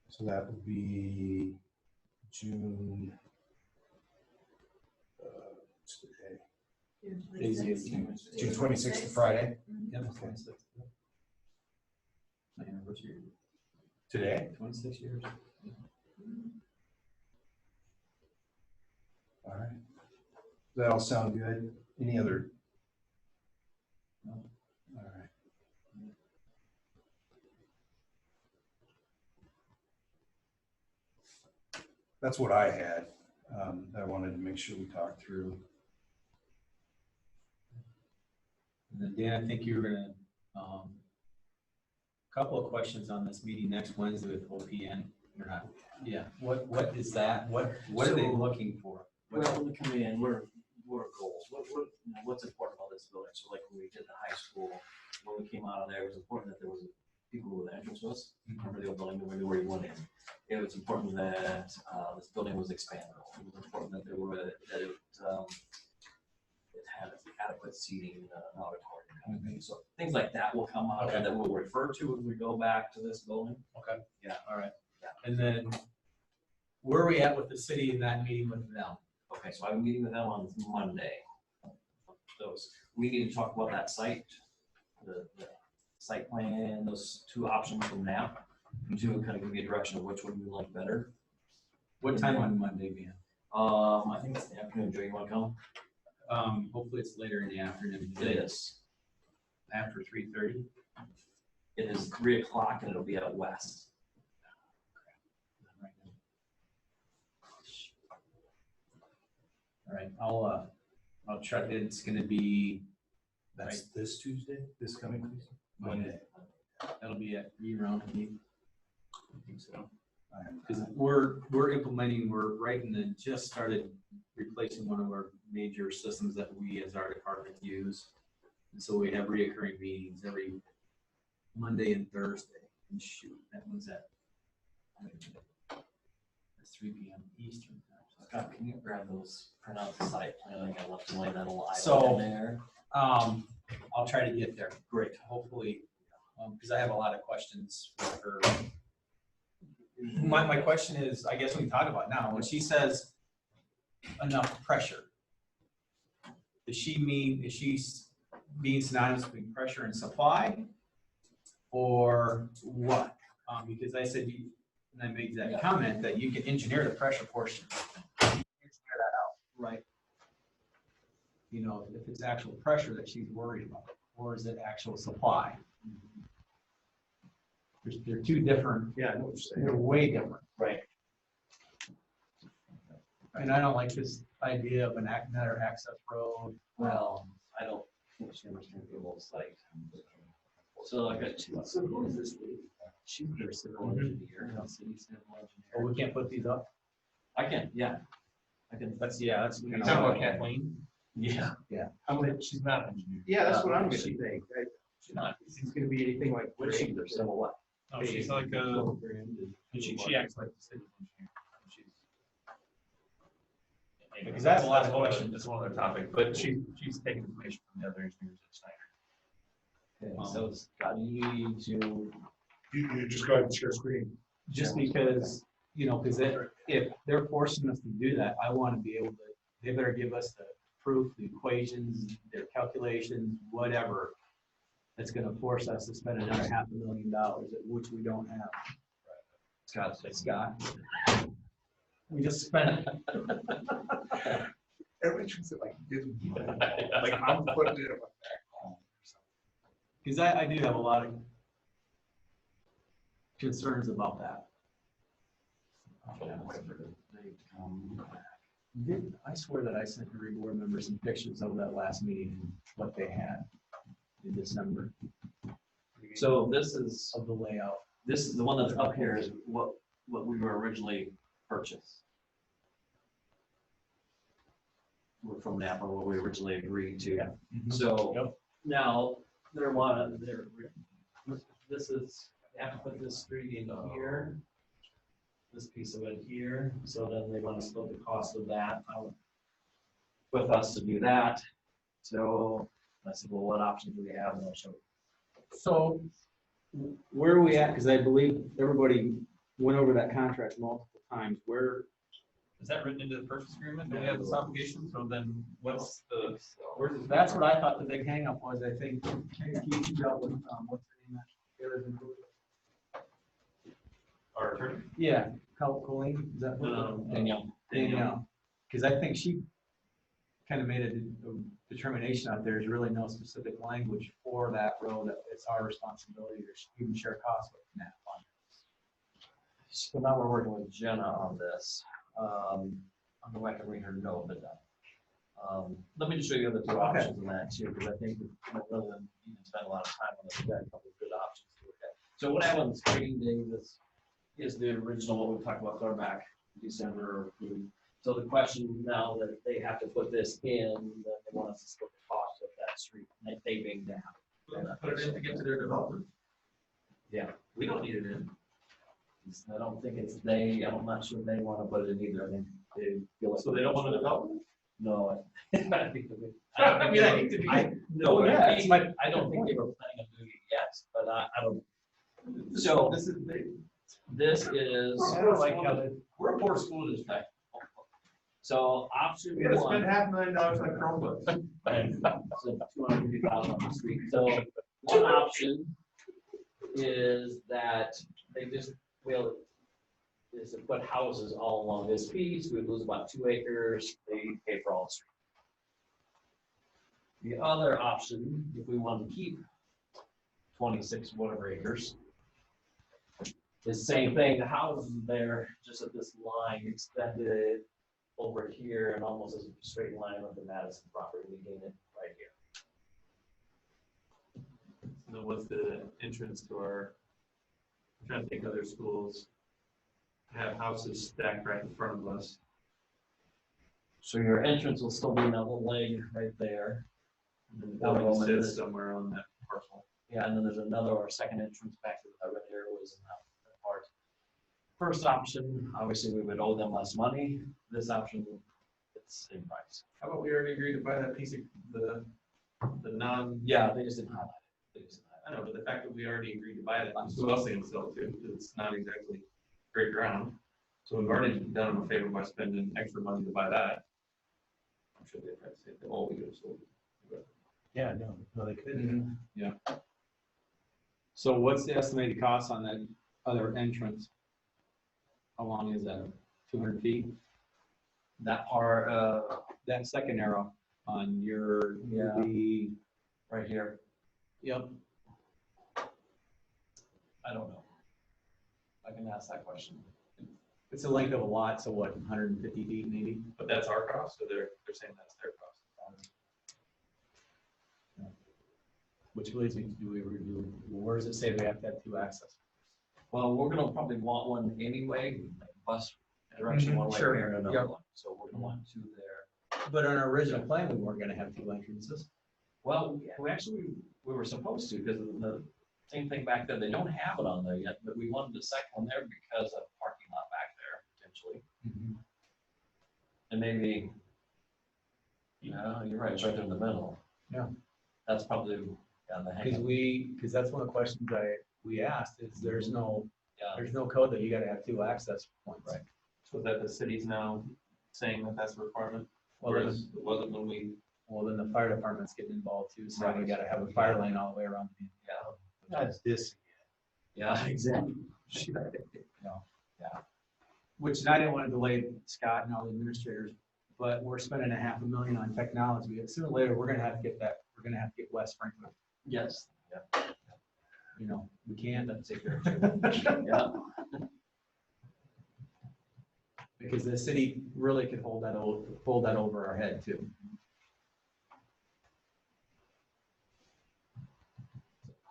So that would be June. What's the day? June 26th, Friday. Yep, 26th. My anniversary. Today? 26 years. All right. Does that all sound good? Any other? No. All right. That's what I had. I wanted to make sure we talked through. And then Dan, I think you were gonna, couple of questions on this meeting next Wednesday with OPN. Or not? Yeah. What is that? What are they looking for? Well, we come in, we're goals. What's important about this building? So like when we did the high school, when we came out of there, it was important that there was people who the entrance was. Remember the old building, we knew where you went in. It was important that this building was expandable. It was important that it had adequate seating, an auditorium kind of thing. So things like that will come out and that we'll refer to as we go back to this building. Okay. Yeah. All right. Yeah. And then where are we at with the city in that meeting with them? Okay, so I'm meeting with them on Monday. We need to talk about that site, the site plan, those two options from now, to kind of give you a direction of which one you like better. What time on Monday, Ben? I think it's the afternoon. Joe, you want to come? Hopefully it's later in the afternoon. It is. After 3:30? It is 3 o'clock and it'll be at West. right, I'll try, it's gonna be That's this Tuesday, this coming Tuesday? Monday. That'll be at year-round meeting. I think so. Because we're implementing, we're just started replacing one of our major systems that we as our department use. And so we have reoccurring meetings every Monday and Thursday. And shoot, that one's at 3 p.m. Eastern time. Scott, can you grab those printouts of site planning? I left away that little So, item in there. I'll try to get there. Great. Hopefully, because I have a lot of questions for her. My question is, I guess we can talk about now, when she says enough pressure, does she mean synonymous between pressure and supply? Or what? Because I said, and I made that comment that you can engineer the pressure portion. Engineer that out. Right. You know, if it's actual pressure that she's worried about, or is it actual supply? They're two different. Yeah, they're way different. Right. And I don't like this idea of another access road. Well, I don't think she understands the whole site. So I got two. So who is this lady? She's their civil engineer, city civil engineer. Oh, we can't put these up? I can, yeah. I can. That's. You talking about Kathleen? Yeah. Yeah. She's not an engineer. Yeah, that's what I'm gonna think. She's not. It's gonna be anything like. What is she, their civil what? No, she's like she acts like the city engineer. Because I have a lot of questions. That's one other topic, but she's taking information from the other engineers at Snyder. Okay, so Scott, you need to. You just go ahead and share screen. Just because, you know, because if they're forcing us to do that, I want to be able to, they better give us the proof, the equations, their calculations, whatever. That's going to force us to spend another $500,000, which we don't have. Scott. We just spent. Everybody treats it like Disney. Like I'm putting it in my back. Because I do have a lot of concerns about that. I swear that I sent every board member some pictures of that last meeting and what they had in December. So this is of the layout. This is the one that's up here is what we were originally purchased. We're from Napa, what we originally agreed to. Yeah. So now this is, they have to put this street in here, this piece of it here. So then they want to split the cost of that out with us to do that. So I said, well, what options do we have? And I'll show you. So where are we at? Because I believe everybody went over that contract multiple times. Where Is that written into the purchase agreement? Do we have this obligation? So then what's the, that's what I thought the big hang up was. I think Keith dealt with what's the name? our attorney? Yeah, Colleen. Is that Danielle. Danielle. Because I think she kind of made a determination out there. There's really no specific language for that road. It's our responsibility to even share costs with that fund. So now we're working with Jenna on this. I'm going to read her note, but let me just show you the two options in that too, because I think rather than even spend a lot of time on this, we've got a couple of good options to look at. So what I have on the screen, Dave, is the original what we talked about far back December. So the question now that they have to put this in, that they want us to split the cost of that street, that paving down. Put it in to get to their development. Yeah, we don't need it in. I don't think it's I'm not sure they want to put it in either. I think they feel like. So they don't want to develop? No. I think I hate to be. I don't think they were planning on doing it yet, but I don't. So This is big. this is. I don't like how We're a poor school district. So option we gotta one. spend $500,000 on Chromebooks. And so 250,000 on the street. So one option is that they just will is to put houses all along this piece. We lose about 2 acres. They pay for all the street. The other option, if we want to keep 26 whatever acres, is the same thing. The houses there, just at this line extended over here and almost as a straight line of the Madison property, we gain it right here. So what's the entrance to our, I'm trying to think other schools have houses stacked right in front of us. So your entrance will still be in that little leg right there. And then the building sits somewhere on that parcel. Yeah, and then there's another or second entrance back to the red airways in that part. First option, obviously we would owe them less money. This option, it's the same price. How about we already agreed to buy that piece of the non? Yeah, they just didn't highlight it. They just didn't highlight I know, but the fact that we already agreed to buy that, who else they can sell it to? Because it's not exactly great ground. So we've already done them a favor by spending extra money to buy that. I'm sure they'd probably say, oh, we could have sold it. Yeah, no, they couldn't. Yeah. So what's the estimated cost on that other entrance? How long is that? 200 feet? that part, That second arrow on your, Yeah. the, right here. yep. I don't know. I can ask that question. It's the length of a lot, so what, 150 feet maybe? But that's our cost, so they're saying that's their cost. Which leads me to where does it say we have to have two access? Well, we're gonna probably want one anyway, like bus direction one way Sure. here and another Yep. one. So we're gonna want two there. But on our original plan, we weren't gonna have two entrances. Well, we actually, we were supposed to, because the same thing back then, they don't have it on there yet, but we wanted the second one there because of parking lot back there, potentially. And maybe, yeah, you're right, it's right there in the middle. Yeah. That's probably, yeah, the hang. Because that's one of the questions we asked, is there's no Yeah. code that you gotta have two access points. Right. So that the city's now saying that that's a requirement, Well, whereas it wasn't when we. Well, then the fire department's getting involved too, so we Right. gotta have a fire lane all the way around. Yeah. That's this. Yeah, exactly. Which, and I didn't want to delay Scott and all the administrators, but we're spending $500,000 on technology. Sooner or later, we're gonna have to get that, we're gonna have to get West Franklin. Yes. Yeah. You know, we can't, Take care of it. Yeah. because the city really could hold that over our head too.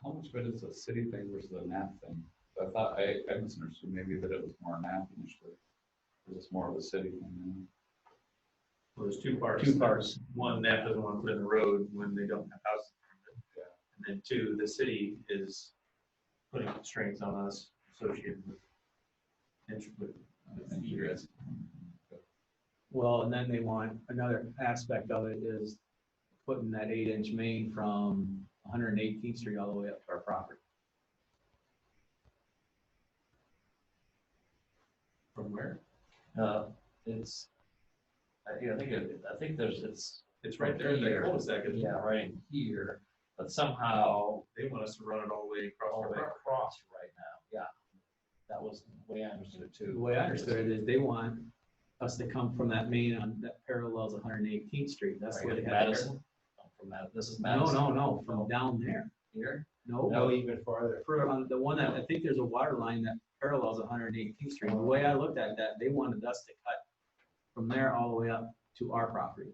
How much of it is a city thing versus a NAP thing? I thought, I misunderstood maybe that it was more NAP initially. It's more of a city thing. Well, there's two parts. Two parts. One, NAP doesn't want to put in the road when they don't have houses. Yeah. And then two, the city is putting constraints on us associated with egress. Well, and then they want, another aspect of it is putting that 8-inch main from 118th Street all the way up to our property. From where? It's, I think there's, It's right there in the cul-de-sac. isn't it? yeah, right in here, but somehow They want us to run it all the way across all our the way property. across right now, yeah. That was the way I understood it The too. way I understood it is they want us to come from that main on that parallels 118th Street. That's Right, where they have. Madison, from that, this is No, Madison. no, from down there. Here? No, No, even farther. for on the one that, I think there's a water line that parallels 118th Street. The way I looked at that, they wanted us to cut from there all the way up to our property.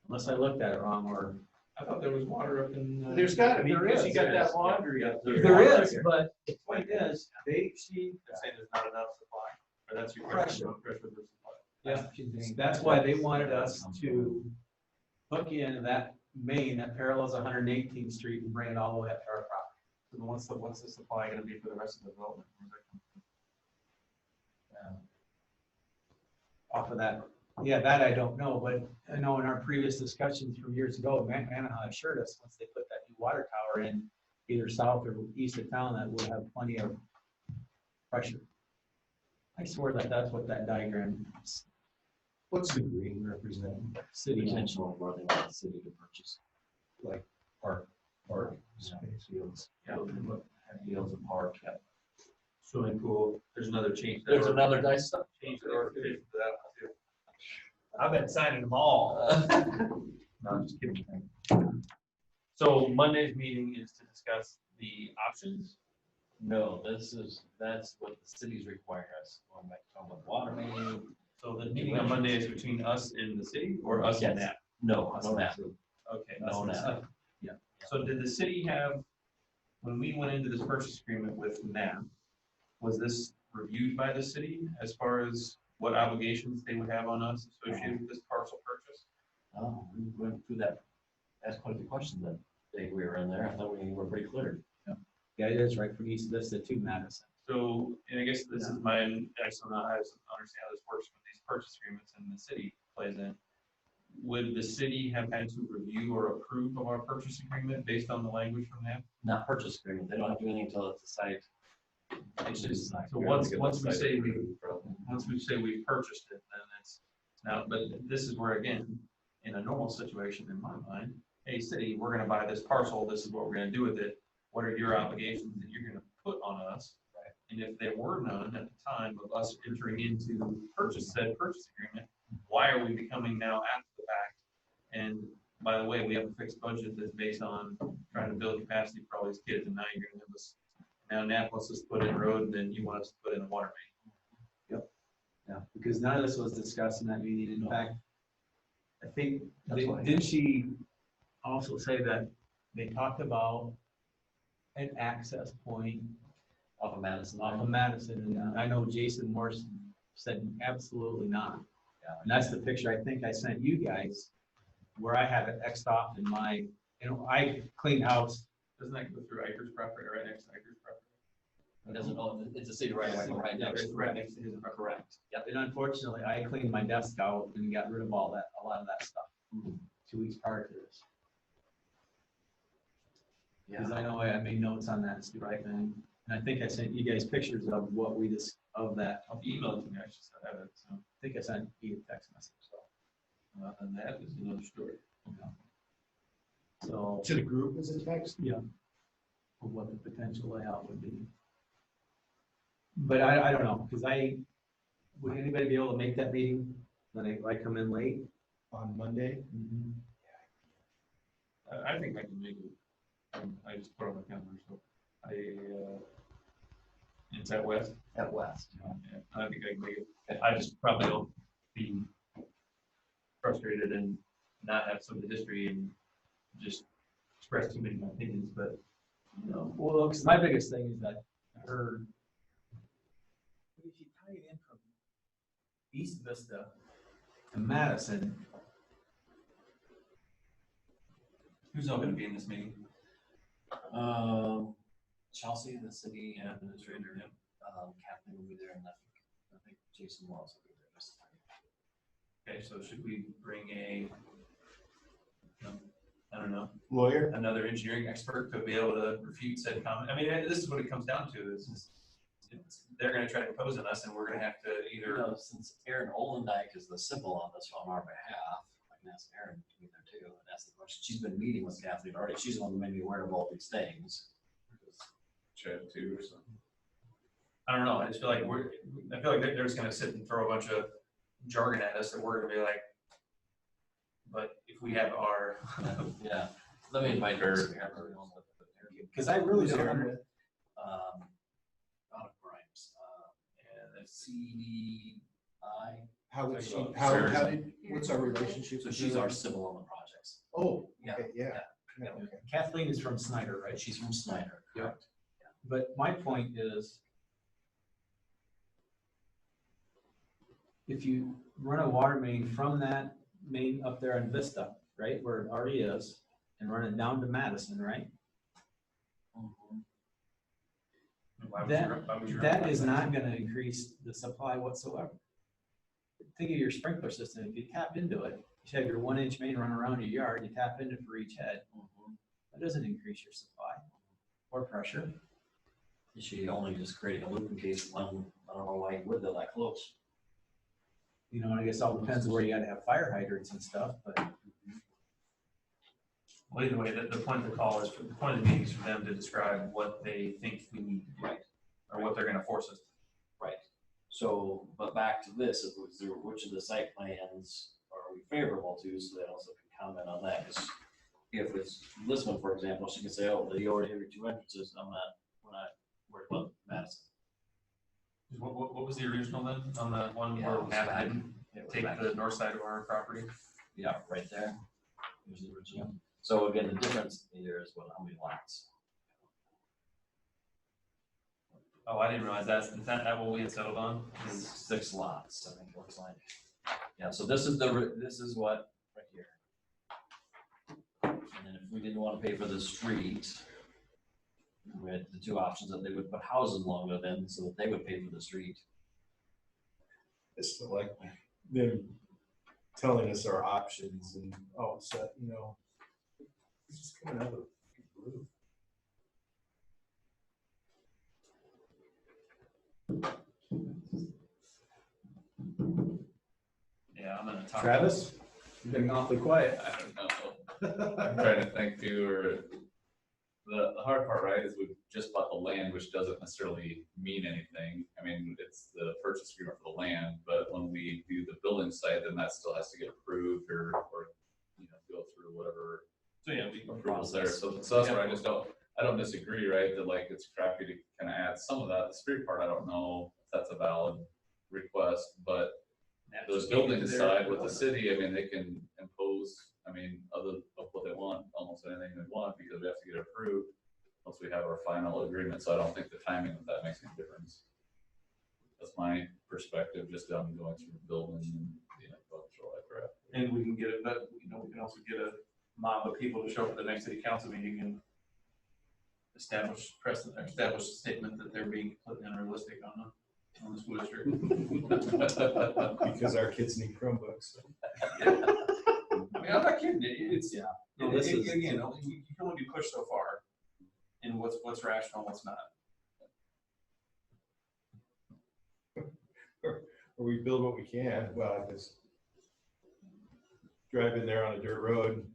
Unless I looked at it wrong, or. I thought there was water up in. There's gotta be, There because is, you got there that is. laundry up there. There is, but the point is, They're saying there's not enough supply, or that's your question, pressure for supply. yeah, that's why they wanted us to hook in that main that parallels 118th Street and bring it all the way up to our property. So what's the supply gonna be for the rest of the development? Where's that coming from? Off of that. Yeah, that I don't know, but I know in our previous discussions from years ago, Manna assured us once they put that new water tower in either south or east of town, that we'll have plenty of pressure. I swear that's what that diagram is. What's the green represent? City. Potential of where they want the city to purchase. Like Park space fields. Yeah, fields of park, yeah. Swimming pool, there's another change. There's another nice stuff. Change the organization for that one too. I've been signing them all. No, I'm just kidding. So Monday's meeting is to discuss the options No, that's what the cities require us, going back to with water main. So the meeting on Monday is between us and the city, or us and Yes. that? No, no, that. Okay. No, us and no. the- Yeah. So did the city have, when we went into this purchase agreement with NAP, was this reviewed by the city as far as what obligations they would have on us associated with this parcel purchase? Oh, we went through that, asked quite a few questions that day we were in there. I thought we were pretty clear. Yeah, it is right from East Vista to Madison. So, and I guess this is my, I still not, I just don't understand how this works with these purchase agreements and the city plays in. Would the city have had to review or approve of our purchase agreement based on the language from that? Not purchase agreement. They don't have to do anything until it's a site. It's just, so once we say we purchased it, then it's now, but this is where, again, in a normal situation in my mind, hey, city, we're gonna buy this parcel, this is what we're gonna do with it. What are your obligations that you're gonna put on us? Right. And if there were none at the time of us entering into said purchase agreement, why are we becoming now after the fact? And by the way, we have a fixed budget that's based on trying to build capacity for all these kids, and now you're gonna have us, now Nap wants us to put in a road, and then you want us to put in a water main. Yeah, because none of this was discussed in that meeting. In fact, I think, That's why. didn't she also say that they talked about an access point Off of Madison. off of Madison? And I know Jason Morse said absolutely not. Yeah. And that's the picture I think I sent you guys, where I have it Xed off in my, I cleaned house. Doesn't that go through Iker's property, right next to Iker's property? It doesn't know, it's a city right away, right Yeah, next it's to right next to his property. Correct. Yep. And unfortunately, I cleaned my desk out and got rid of a lot of that stuff 2 weeks prior to this. Because I know I made notes on that stupid thing. And I think I sent you guys pictures of what we just, of that. I'll email it to me, I just have it, so. I think I sent you a text message, so. And that is another story. So. To the group as a text? Yeah. Of what the potential layout would be. But I don't know, because would anybody be able to make that meeting when I come in late? On Monday? I think I can make it. I just put it on my calendar, so it's at West. At West. Yeah, I think I can make it. I just probably will be frustrated and not have some of the history and just express too many of my opinions, but Well, because my biggest thing is that I heard, if you tie it in from East Vista to Madison, who's all gonna be in this meeting? Chelsea, the city administrator, Kathleen will be there, and I think Jason will also be there. Okay, so should we bring I don't know, Lawyer? another engineering expert to be able to refute said comment? I mean, this is what it comes down to, is they're gonna try to impose on us, and we're gonna have to either. Since Erin Olendike is the civil on this on our behalf, I can ask Erin to be there too and ask the question. She's been meeting with Kathleen already. She's the one who made me aware of all these things. Chat too or something. I don't know, I just feel like they're just gonna sit and throw a bunch of jargon at us that we're gonna be like, but if we have our. Yeah, let me invite her. because I really don't. Out of Grimes, and the CDI. How would she, Sarah's- how did, what's our relationship? So with she's her? our civil on the projects. Oh, Yeah. okay, yeah. Yeah. Okay. Kathleen is from Snyder, right? She's from Snyder. Yep. But my point is, if you run a water main from that main up there in Vista, right, where it already is, and run it down to Madison, right? That is not gonna increase the supply whatsoever. Think of your sprinkler system. If you tap into it, you have your 1-inch main run around your yard, you tap into it for each head. That doesn't increase your supply or pressure. She only just created a loop in case one, I don't know why you would go that close. You know, and I guess it all depends on where you gotta have fire hydrants and stuff, but. Well, either way, the point of the call is, the point of the meeting is for them to describe what they think we need to do. Right. Or what they're gonna force us to. Right. So, but back to this, if it was there, which of the site plans are we favorable to, so they also can comment on that, because if it's this one, for example, she can say, oh, you already have your 2 entrances, we're worry about Madison. What was the original then, on the one Yeah, where it was Matt back- didn't it was take back- the north side of our property? Yeah, right there. Here's the original. So again, the difference here is what, how many lots? Oh, I didn't realize that's, is that what we had settled on? Is 6 lots, I think it looks like. Yeah, so this is what, right here. And then if we didn't want to pay for the street, we had the 2 options that they would put houses along with them so that they would pay for the street. It's still like them telling us our options and all of a sudden, you know, it's just coming out of the blue. Yeah, I'm gonna talk. Travis, you've been awfully quiet. I don't know. I'm trying to think too, or the hard part, right, is we just bought the land, which doesn't necessarily mean anything. I mean, it's the purchase agreement for the land, but when we do the building site, then that still has to get approved or go through whatever So yeah, we approvals there. So that's where I don't disagree, right, that like it's crappy to kind of add some of that. The street part, I don't know if that's a valid request, but those buildings side with the city, I mean, they can impose, I mean, other of what they want, almost anything they want, because we have to get it approved once we have our final agreement. So I don't think the timing of that makes any difference. That's my perspective, just on going through the building and, all that crap. And we can get it, but we can also get a mob of people to show up at the next city council meeting and establish precedent, or establish a statement that they're being completely unrealistic on the school district. Because our kids need Chromebooks. I mean, I'm not kidding. It's, Yeah. no, This again, is- you can only be pushed so far in what's rational, what's not. Or we build what we can. Well, I just drive in there on a dirt road.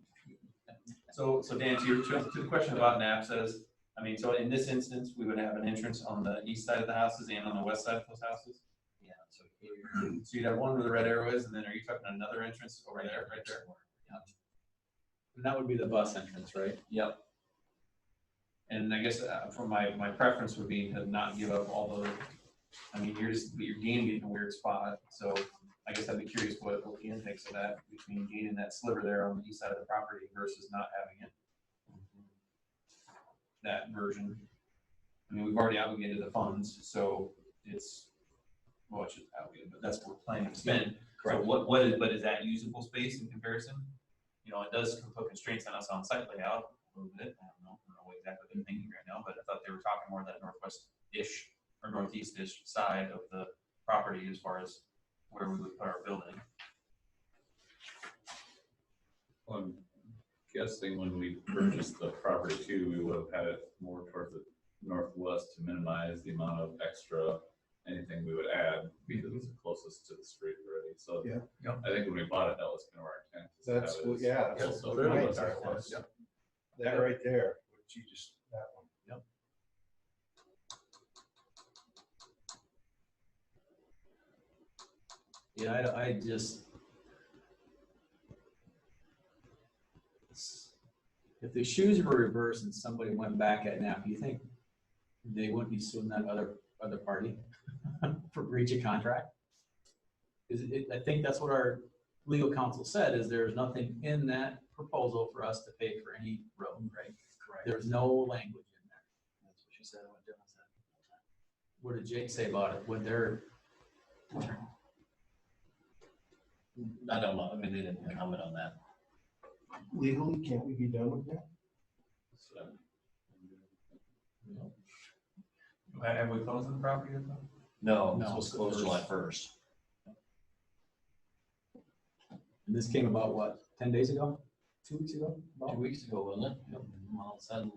So Dan, to the question about NAPSAs, I mean, so in this instance, we would have an entrance on the east side of the houses and on the west side of those houses? Yeah, so here, So you'd have one where the red arrow is, and then are you talking another entrance over there, right there? And that would be the bus entrance, right? Yep. And I guess for my preference would be to not give up all the, I mean, you're gaining in a weird spot. So I guess I'd be curious what Ian thinks of that, between gaining that sliver there on the east side of the property versus not having it. That version. I mean, we've already obligated the funds, so it's, well, it should obligate, but that's what we're planning to spend. So but is that usable space in comparison? It does put constraints on us on site layout a little bit. I don't know what exactly they're thinking right now, but I thought they were talking more that northwest-ish or northeast-ish side of the property as far as where we would put our building. I'm guessing when we purchased the property too, we would have had it more towards the northwest to minimize the amount of extra anything we would add, because it's the closest to the street already. So Yeah. I think when we bought it, that was kind of our intent. is to That's have it what, as yeah. close That's to what the my road as intent possible. was. That right there, which you just, that one. Yep. Yeah, I just, if the shoes were reversed and somebody went back at NAP, you think they wouldn't be suing that other party for breach of contract? I think that's what our legal counsel said, is there's nothing in that proposal for us to pay for any road, right? Correct. There's no language in there. That's what she said, what Dylan said. What did Jake say about it? When they're, I don't know, I mean, they didn't comment on that. Legally, can't we be done with that? So, Have we closed on the property yet? No, No, it's supposed to close July 1st. and this came about what, 10 days ago? 2 weeks ago? 2 weeks ago, wasn't it? Yep. All of a sudden,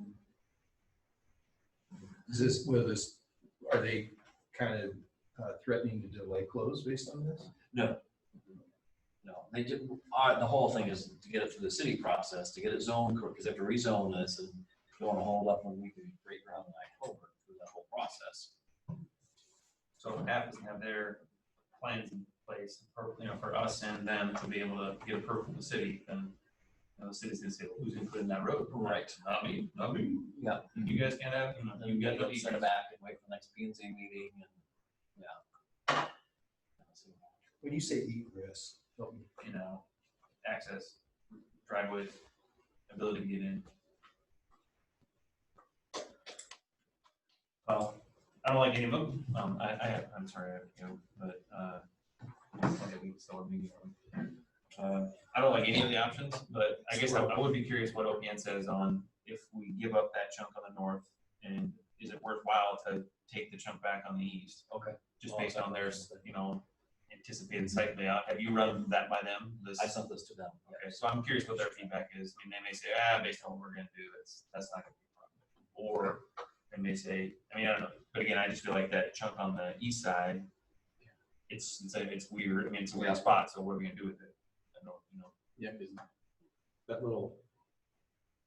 Is are they kind of threatening to delay close based on this? no. No, they did, the whole thing is to get it through the city process, to get it zoned, because they have to rezone this and don't want to hold up when we can break ground in October through that whole process. So NAP doesn't have their plans in place for us and them to be able to get approved from the city, then the city's gonna say, well, who's gonna put in that road? Right. Not me, not me. Yeah. You guys can't have, Then you you got gotta the send it back and wait for the next P and Z meeting and, yeah. When you say egress, help me. you know, access, driveways, ability to get in. Well, I don't like any of them. I'm sorry, I have to go, but, I don't like any of the options, but I guess I would be curious what OPN says on if we give up that chunk on the north, and is it worthwhile to take the chunk back on the east? Okay. Just based on their, anticipated site layout. Have you run that by them? I sent this to them. Okay, so I'm curious what their feedback is. I mean, they may say, based on what we're gonna do, that's not gonna be a problem. Or they may say, I don't know, but again, I just feel like that chunk on the east side, it's weird. I mean, it's a weird spot, so what are we gonna do with it? I don't, Yeah, because that little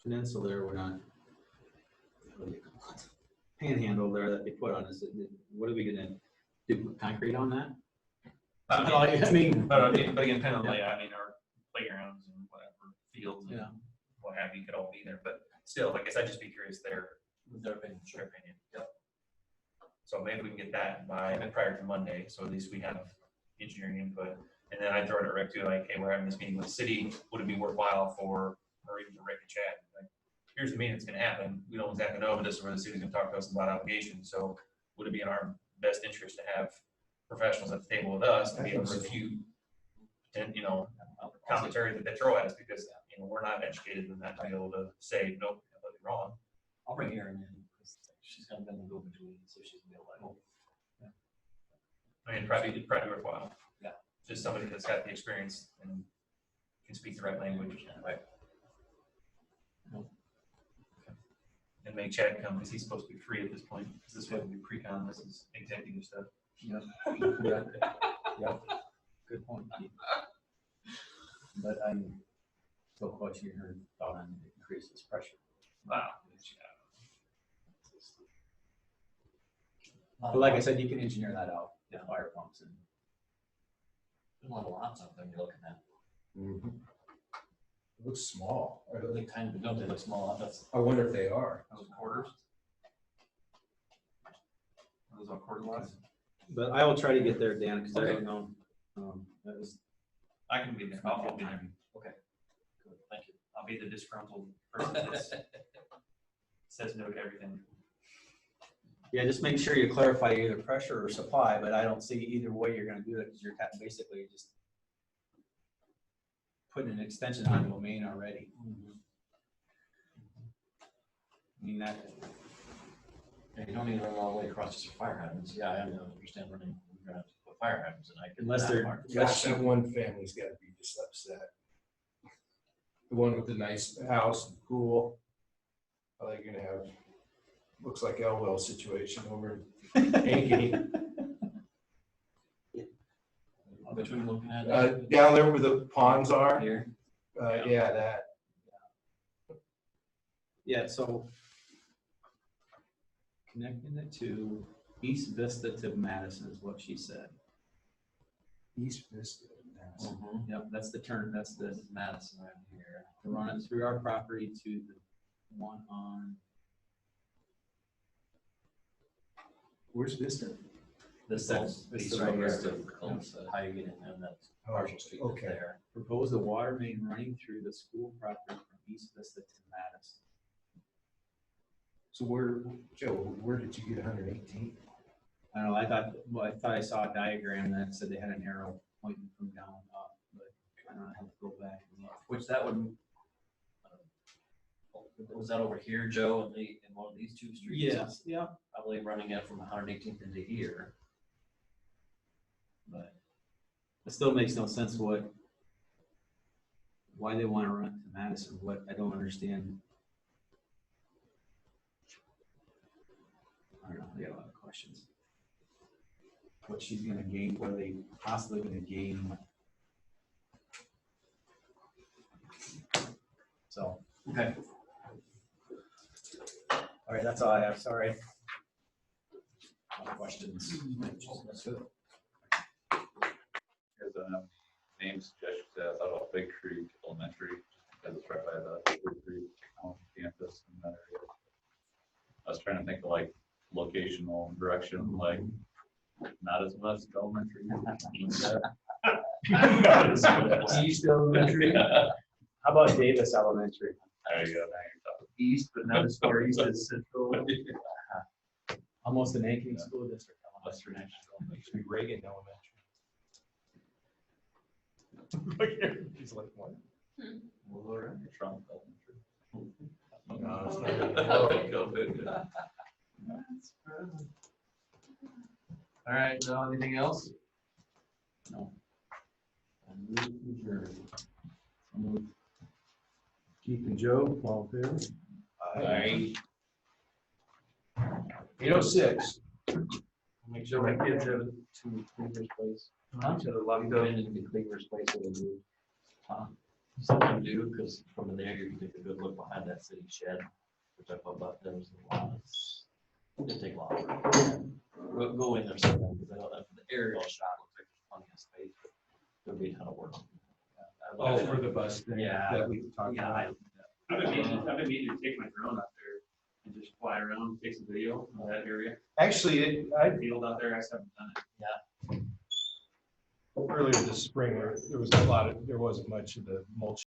peninsula there, we're not, what do you call it? Panhandle there that they put on us, what are we gonna do, put concrete on that? But again, depending on the layout, our playgrounds and whatever, fields and what have you could all be there, but still, I guess I'd just be curious their opinion. Yep. So maybe we can get that prior to Monday, so at least we have engineering input. And then I'd throw it at Rick too, like, hey, we're having this meeting with the city, would it be worthwhile for, or even to Rick and Chad? Like, here's the meeting that's gonna happen, we don't exactly know, but this is where the city's gonna talk to us about obligations, so would it be in our best interest to have professionals at the table with us to be able to refute, and, commentary that they throw at us, because, we're not educated in that to be able to say, nope, completely wrong. I'll bring Erin in, because she's kind of been the go-between, so she's gonna be able to. It'd probably worthwhile. Yeah. Just somebody that's got the experience and can speak the right language. Right. And make Chad come, because he's supposed to be free at this point, because this way we pre-con, this is executive stuff. Yep. Yep. Good point, Keith. But I'm still questioning her thought on increases pressure. Wow. But like I said, you can engineer that out, the fire pumps and. There's a lot of lots out there you're looking at. Mm-hmm. It looks small. Or they kind of, don't they look small? I wonder if they are. Those quarters? Those are quarter lots? But I will try to get there, Dan, because I don't know. That was. I can be there. I'll be there. Okay. Good, thank you. I'll be the disgruntled person that says no to everything. Yeah, just make sure you clarify either pressure or supply, but I don't see either way you're gonna do it, because you're basically just putting an extension onto a main already. I mean, that. Yeah, you don't need to run all the way across just for fire hydrants. Yeah, I understand running, we're gonna have to put fire hydrants, and I can. Unless they're. Gosh, that one family's gotta be just upset. The one with the nice house and pool. Are they gonna have, looks like Elwell situation over in Ankeny. Which one are you looking at? Down there where the ponds are. Here. Yeah, that. Yeah, so connecting it to East Vista to Madison is what she said. East Vista, Madison. Yep, that's the turn, that's the Madison right here. to run it through our property to the one on. Where's Vista? This That's- piece this right here, is the the- how you get in, and that's partial street okay. there. Propose a water main running through the school property from East Vista to Madison. So where, Joe, where did you get 118? I don't know, I thought I saw a diagram that said they had an arrow pointing from down up, but I don't know, I have to go back and look. Which that would, was that over here, Joe, in one of these two streets? Yes, yeah. Probably running it from 118th into here. But It still makes no sense why they want to run to Madison, I don't understand. I don't know, I got a lot of questions. What she's gonna gain, what are they possibly gonna gain? So, okay. All right, that's all I have, sorry. Questions? Here's a name suggestion, I thought about Big Creek Elementary, Because it's right by the campus in that area. I was trying to think of like locational direction, like not as much elementary. East Elementary. How about Davis Elementary? There you go. Now you're talking. East, but not as far east as Central. Almost an Aiken school district. Western National. Used to be Reagan Elementary. He's like, what? Trump Elementary. No, it's not. All right, so anything else? No. Keith and Joe, all in favor? Aye. 8:06. Make sure my kids have to Cleaver's Place. To the left of into Cleaver's Place that we do. Something to do, because from there you can take a good look behind that city shed, which I thought about, there was a lot. It'll take longer. Go in there sometime, because I know that the aerial shot looks like there's plenty of space, but there'll be a ton of work. Oh, for the bus thing. Yeah. That we talked about. I've been meaning to take my drone out there and just fly around and take some video of that area. Actually, I Field out there, I just haven't done it. Yeah. earlier this spring, there wasn't much of the mulch